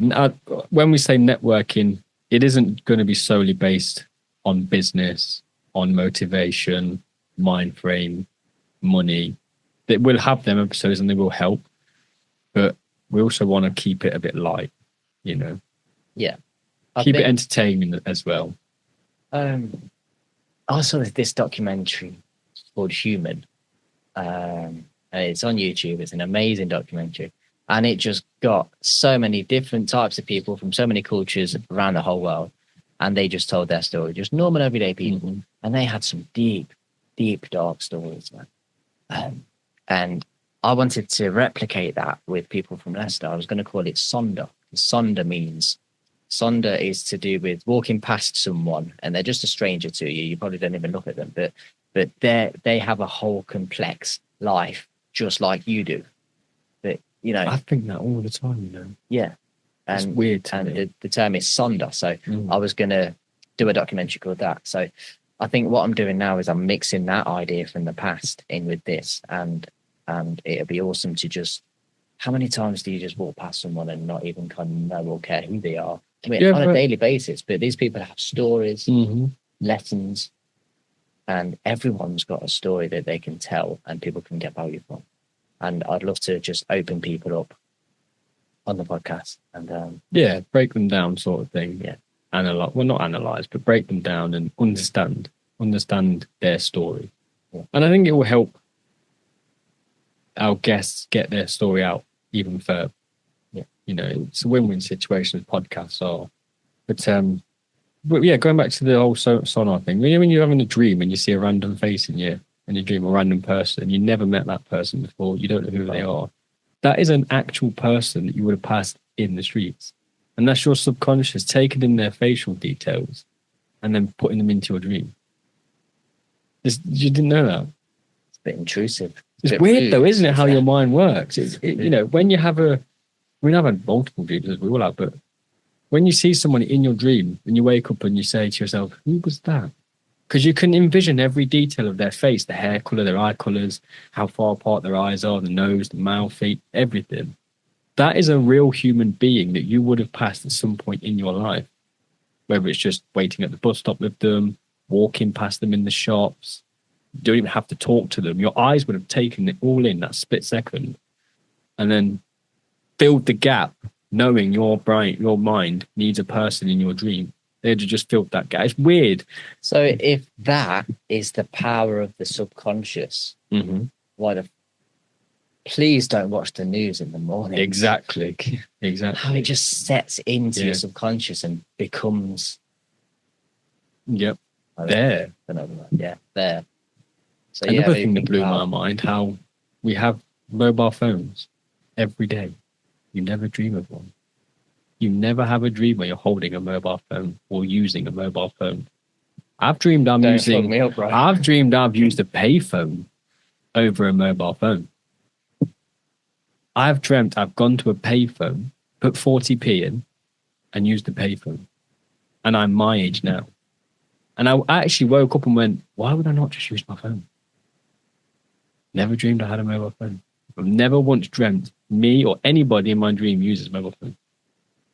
when we say networking, it isn't going to be solely based on business, on motivation, mind frame, money. That we'll have them episodes and they will help, but we also want to keep it a bit light, you know. Yeah. I Keep it think, entertaining as well. I saw this documentary called Human. And it's on YouTube. It's an amazing documentary. And it just got so many different types of people from so many cultures around the whole world. And they just told their story, just normal, everyday people. Mhm. And they had some deep, deep, dark stories, man. And I wanted to replicate that with people from Leicester. I was going to call it Sonder. Sonder is to do with walking past someone and they're just a stranger to you. You probably don't even look at them, but they have a whole complex life just like you do. But you know, I think that all the time, you know. yeah. It's And weird to and me. the term is Sonder. So I was gonna do a documentary called that. So I think what I'm doing now is I'm mixing that idea from the past in with this, and it'd be awesome to just. How many times do you just walk past someone and not even kind of know or care who they are? I mean, on a daily basis, but these people have stories, lessons, and everyone's got a story that they can tell and people can get value from. And I'd love to just open people up on the podcast and break them down, sort of thing. Yeah. Not analyze, but break them down and understand their story. Yeah. And I think it will help our guests get their story out even further. Yeah. You know, it's a win-win situation as podcasts are. But yeah, going back to the whole sonar thing, when you're having a dream and you see a random face in your dream, a random person, you never met that person before, you don't know who they are. That is an actual person that you would have passed in the streets. And that's your subconscious taking in their facial details and then putting them into your dream. You didn't know that? it's a bit intrusive. It's weird though, isn't it, how your mind works? You know, when you have we have had multiple dreams, as we all have, but when you see someone in your dream and you wake up and you say to yourself, who was that? Because you can envision every detail of their face, the hair color, their eye colors, how far apart their eyes are, the nose, the mouth, feet, everything. That is a real human being that you would have passed at some point in your life, whether it's just waiting at the bus stop with them, walking past them in the shops. You don't even have to talk to them. Your eyes would have taken it all in that split second and then filled the gap, knowing your mind needs a person in your dream. They'd have just filled that gap. It's weird. So if that is the power of the subconscious, why the please don't watch the news in the morning. Exactly. How it just sets into your subconscious and becomes there. Yeah, there. So another thing that blew my mind, how we have mobile phones every day. You never dream of one. You never have a dream where you're holding a mobile phone or using a mobile phone. I've dreamed I've used a payphone over a mobile phone. I've dreamt I've gone to a payphone, put 40p in, and used the payphone. And I'm my age now. And I actually woke up and went, why would I not just use my phone? Never dreamed I had a mobile phone. I've never once dreamt me or anybody in my dream uses a mobile phone.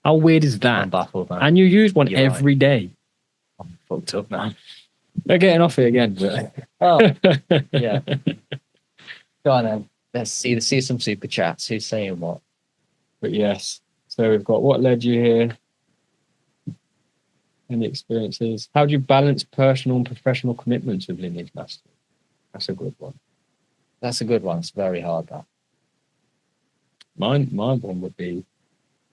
How weird is that? I'm baffled, man. And you use one every day. I'm fucked up, man. They're getting off it again. But... Oh, yeah. Go on then. Let's see some super chats. Who's saying what? But yes. So we've got what led you here? Any experiences? How do you balance personal and professional commitments with Lineage Mastery? That's a good one. That's a good one. It's very hard, that. My one would be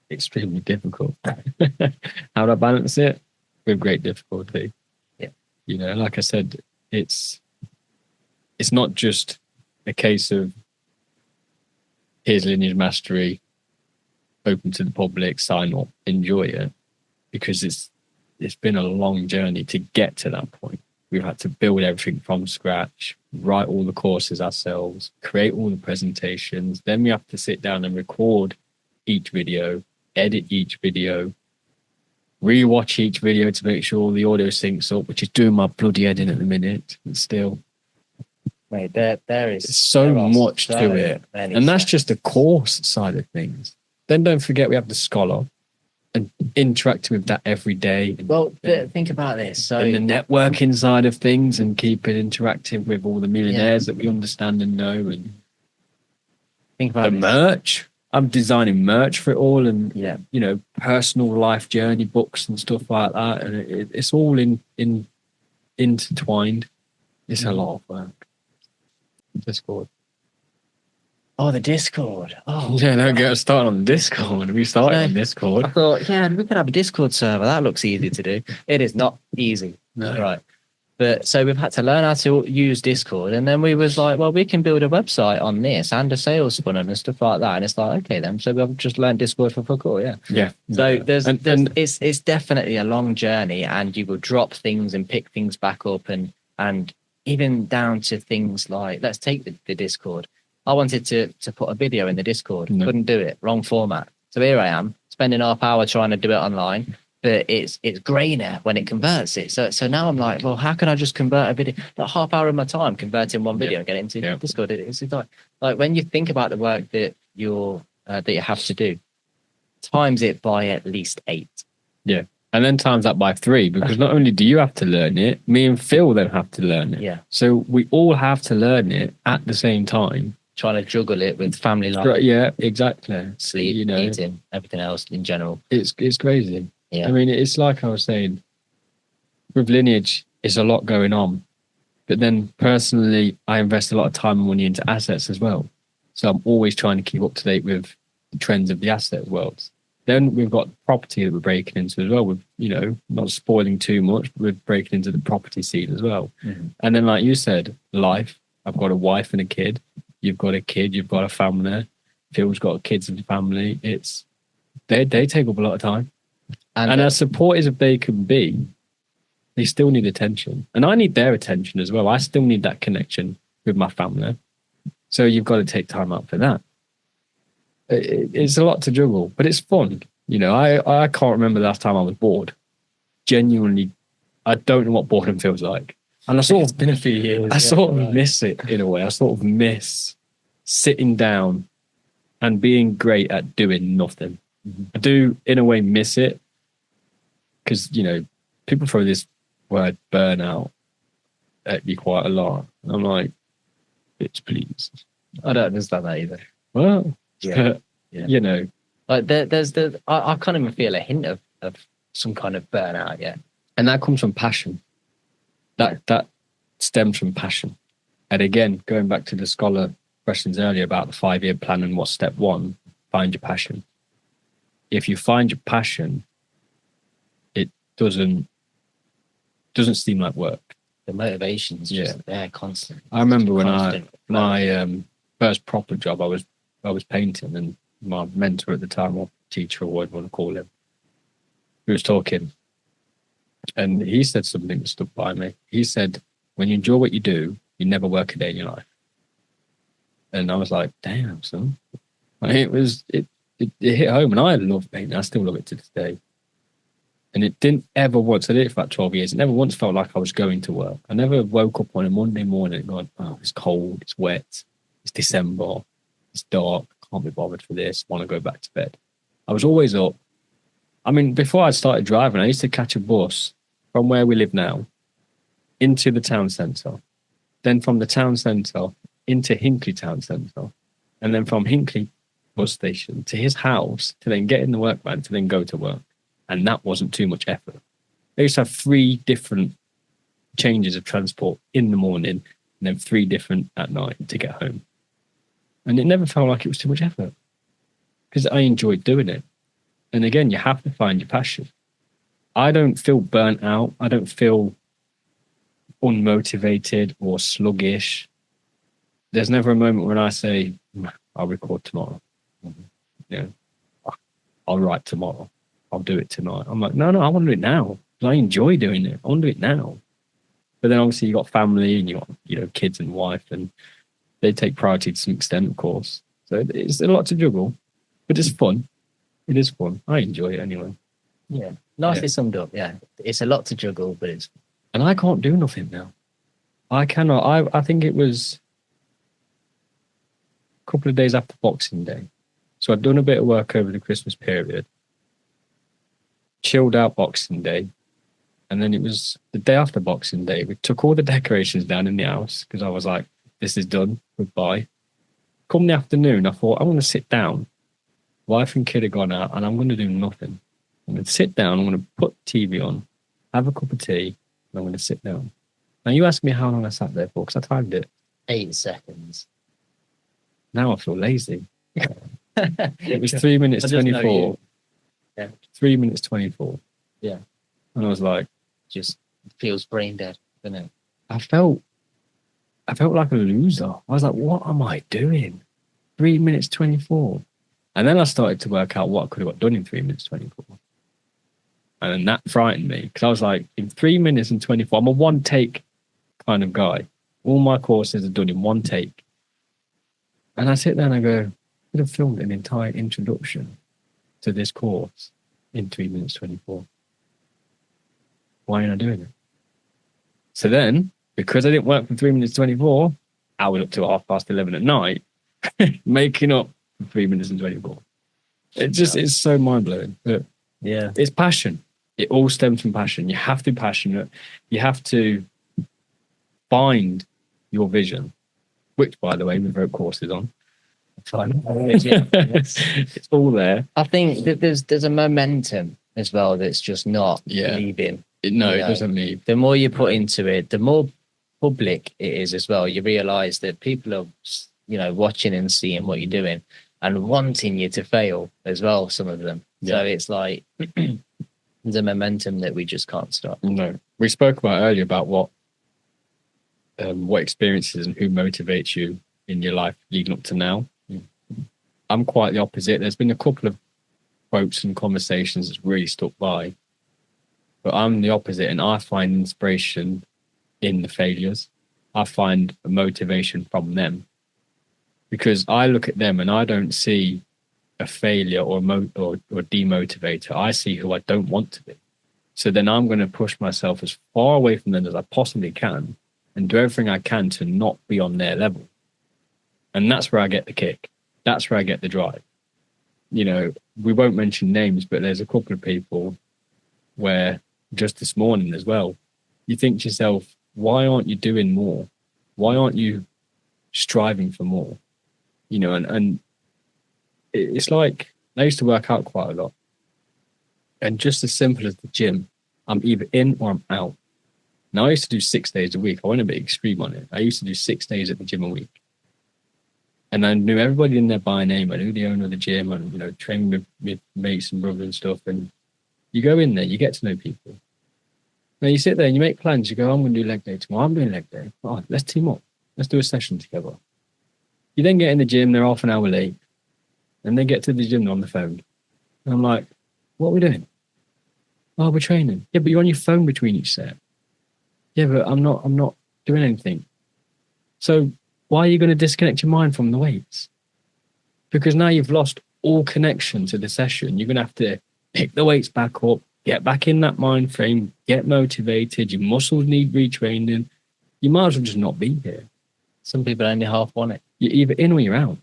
extremely difficult. How do I balance it? With great difficulty. Yeah. You know, like I said, it's not just a case of here's Lineage Mastery, open to the public, sign up, enjoy it, because it's been a long journey to get to that point. We've had to build everything from scratch, write all the courses ourselves, create all the presentations. Then we have to sit down and record each video, edit each video, rewatch each video to make sure the audio syncs up, which is doing my bloody editing at the minute. And still, mate, there is so much to it. And that's steps. just the course side of things. Then don't forget we have the scholar and interacting with that every day. Well, think about this. So, and the networking side of things and keep it interactive with all the millionaires that we understand and know. And think about the merch. I'm designing merch for it all, and Yeah. you know, personal life journey books and stuff like that, and it's all intertwined. It's a lot of work. Discord. Oh, the Discord. Oh, Yeah, don't get us started on Discord. We started on I Discord. thought, yeah, we could have a Discord server. That looks easy to do. It is not easy. No. Right. But so we've had to learn how to use Discord, and then we was like, well, we can build a website on this and a sales funnel and stuff like that. And it's like, okay, then. So we've just learned Discord for fuck all, yeah. Yeah. So it's definitely a long journey, and you will drop things and pick things back up, and even down to things like, let's take the Discord. I wanted to put a video in the Discord, couldn't do it, wrong format. So here I am spending half hour trying to do it online. But it's grainer when it converts it. So now I'm like, well, how can I just convert a video? That half hour of my time converting one video and get it into Discord. It's like when you think about the work that you have to do, times it by at least 8. Yeah. And then times that by 3, because not only do you have to learn it, me and Phil then have to learn it. Yeah. So we all have to learn it at the same time. Trying to juggle it with family life. Right, yeah, exactly. Sleep, eating, everything else in general. It's crazy. Yeah. I mean, it's like I was saying, with Lineage, it's a lot going on. But then personally, I invest a lot of time and money into assets as well. So I'm always trying to keep up to date with the trends of the asset worlds. Then we've got property that we're breaking into as well. With, you know, not spoiling too much, but we're breaking into the property scene as well. Mm-hmm. And then, like you said, life. I've got a wife and a kid. You've got a kid. You've got a family. Phil's got kids and family. They take up a lot of time. And as supportive as they can be, they still need attention. And I need their attention as well. I still need that connection with my family. So you've got to take time out for that. It's a lot to juggle, but it's fun. You know, I can't remember the last time I was bored. Genuinely, I don't know what boredom feels like. And It's been a few years. I sort of miss it in a way. I sort of miss sitting down and being great at doing nothing. Mm-hmm. I do, in a way, miss it. Because, you know, people throw this word burnout at you quite a lot. And I'm like, bitch, please. I don't understand that either. Well, you know. Like I can't even feel a hint of some kind of burnout yet. And that comes from passion. That stems from passion. And again, going back to the scholar questions earlier about the 5-year plan and what's step 1, find your passion. If you find your passion, it doesn't seem like work. The motivation's just there constant. I remember when my first proper job, I was painting, and my mentor at the time, or teacher, or whatever you want to call him, he was talking, and he said something that stuck by me. He said, when you enjoy what you do, you never work a day in your life. And I was like, damn, son. It hit home, and I love painting. I still love it to this day. And it didn't ever once, I did it for about 12 years, it never once felt like I was going to work. I never woke up on a Monday morning and going, oh, it's cold, it's wet, it's December, it's dark, can't be bothered for this, want to go back to bed. I was always up. I mean, before I started driving, I used to catch a bus from where we live now into the town centre. Then from the town centre into Hinckley town centre. And then from Hinckley bus station to his house to then get in the work van to then go to work. And that wasn't too much effort. I used to have 3 different changes of transport in the morning and then 3 different at night to get home. And it never felt like it was too much effort because I enjoyed doing it. And again, you have to find your passion. I don't feel burnt out. I don't feel unmotivated or sluggish. There's never a moment when I say, I'll record tomorrow. You know, I'll write tomorrow. I'll do it tonight. I'm like, no, I want to do it now. I enjoy doing it. I want to do it now. But then obviously you got family and you got, you know, kids and wife, and they take priority to some extent, of course. So it's a lot to juggle, but it's fun. It is fun. I enjoy it anyway. Yeah. Nicely summed up. Yeah. It's a lot to juggle, but it's... And I can't do nothing now. I cannot. I think it was a couple of days after Boxing Day. So I'd done a bit of work over the Christmas period. Chilled out Boxing Day. And then it was the day after Boxing Day. We took all the decorations down in the house because I was like, this is done. Goodbye. Come the afternoon, I thought, I'm going to sit down Wife and kid are gone out, and I'm going to do nothing. I'm going to sit down. I'm going to put TV on, have a cup of tea, and I'm going to sit down. Now, you ask me how long I sat there for, because I timed it. 8 seconds. Now I feel lazy. It was 3 minutes 24. Yeah. 3 minutes 24. Yeah. And I was like, Just feels brain dead, doesn't it? I felt like a loser. I was like, what am I doing? 3 minutes 24. And then I started to work out what I could have got done in 3 minutes 24. And then that frightened me, because I was like, in 3 minutes and 24, I'm a one take kind of guy. All my courses are done in one take. And I sit there and I go, I could have filmed an entire introduction to this course in 3 minutes 24. Why am I doing it? So then, because I didn't work for 3 minutes 24, I was up till 11:30 at night, making up for 3 minutes and 24. It just is so mind blowing. But Yeah. it's passion. It all stems from passion. You have to be passionate. You have to find your vision, which, by the way, we wrote courses on. It's all there. I think that there's a momentum as well that's just not leaving. It doesn't leave. The more you put into it, the more public it is as well. You realise that people are, watching and seeing what you're doing and wanting you to fail as well, some of them. Yeah. So it's like the momentum that we just can't stop. No. We spoke about earlier about what experiences and who motivates you in your life leading up to now. I'm quite the opposite. There's been a couple of quotes and conversations that's really stuck by, but I'm the opposite, and I find inspiration in the failures. I find a motivation from them, because I look at them and I don't see a failure or demotivator. I see who I don't want to be. So then I'm going to push myself as far away from them as I possibly can and do everything I can to not be on their level. And that's where I get the kick. That's where I get the drive. We won't mention names, but there's a couple of people where just this morning as well, you think to yourself, why aren't you doing more? Why aren't you striving for more? And it's like, I used to work out quite a lot. And just as simple as the gym, I'm either in or I'm out. Now, I used to do 6 days a week. I went a bit extreme on it. I used to do 6 days at the gym a week. And I knew everybody in there by name. I knew the owner of the gym and, training with mates and brothers and stuff. And you go in there, you get to know people. Now you sit there and you make plans. You go, I'm going to do leg day tomorrow. I'm doing leg day. Oh, let's team up. Let's do a session together. You then get in the gym, they're half an hour late. And they get to the gym, they're on the phone. And I'm like, what are we doing? Oh, we're training. Yeah, but you're on your phone between each set. Yeah, but I'm not doing anything. So why are you going to disconnect your mind from the weights? Because now you've lost all connection to the session. You're going to have to pick the weights back up, get back in that mind frame, get motivated. Your muscles need retraining. You might as well just not be here. Some people only half want it. You're either in or you're out.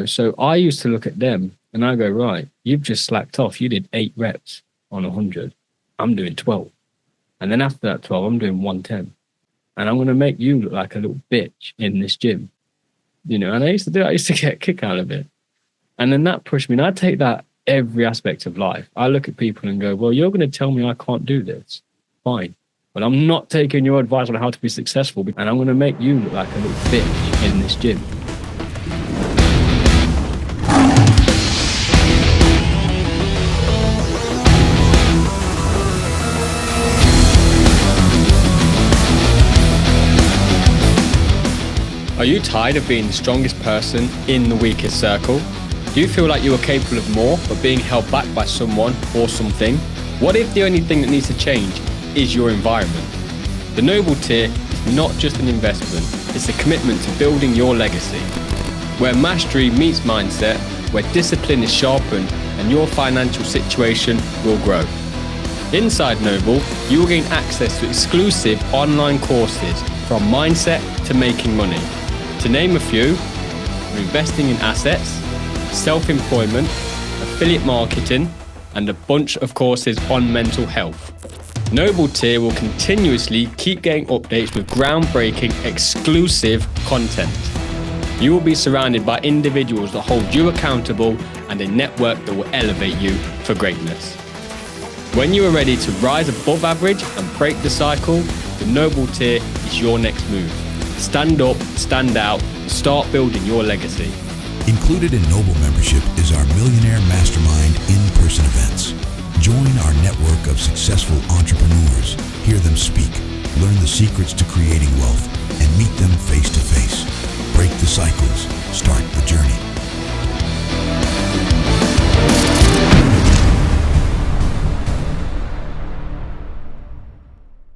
So I used to look at them and I go, right, you've just slacked off. You did 8 reps on 100. I'm doing 12. And then after that 12, I'm doing 110. And I'm going to make you look like a little bitch in this gym. And I used to do it. I used to get a kick out of it. And then that pushed me. And I take that every aspect of life. I look at people and go, well, you're going to tell me I can't do this. Fine. But I'm not taking your advice on how to be successful. And I'm going to make you look like a little bitch in this gym. Are you tired of being the strongest person in the weakest circle? Do you feel like you are capable of more but being held back by someone or something? What if the only thing that needs to change is your environment? The Noble Tier is not just an investment, it's a commitment to building your legacy. Where mastery meets mindset, where discipline is sharpened and your financial situation will grow. Inside Noble, you will gain access to exclusive online courses from mindset to making money. To name a few, investing in assets, self-employment, affiliate marketing, and a bunch of courses on mental health. Noble Tier will continuously keep getting updates with groundbreaking exclusive content. You will be surrounded by individuals that hold you accountable and a network that will elevate you for greatness. When you are ready to rise above average and break the cycle, the Noble tier is your next move. Stand up, stand out, start building your legacy. Included in Noble membership is our Millionaire Mastermind in-person events. Join our network of successful entrepreneurs, hear them speak, learn the secrets to creating wealth, and meet them face to face. Break the cycle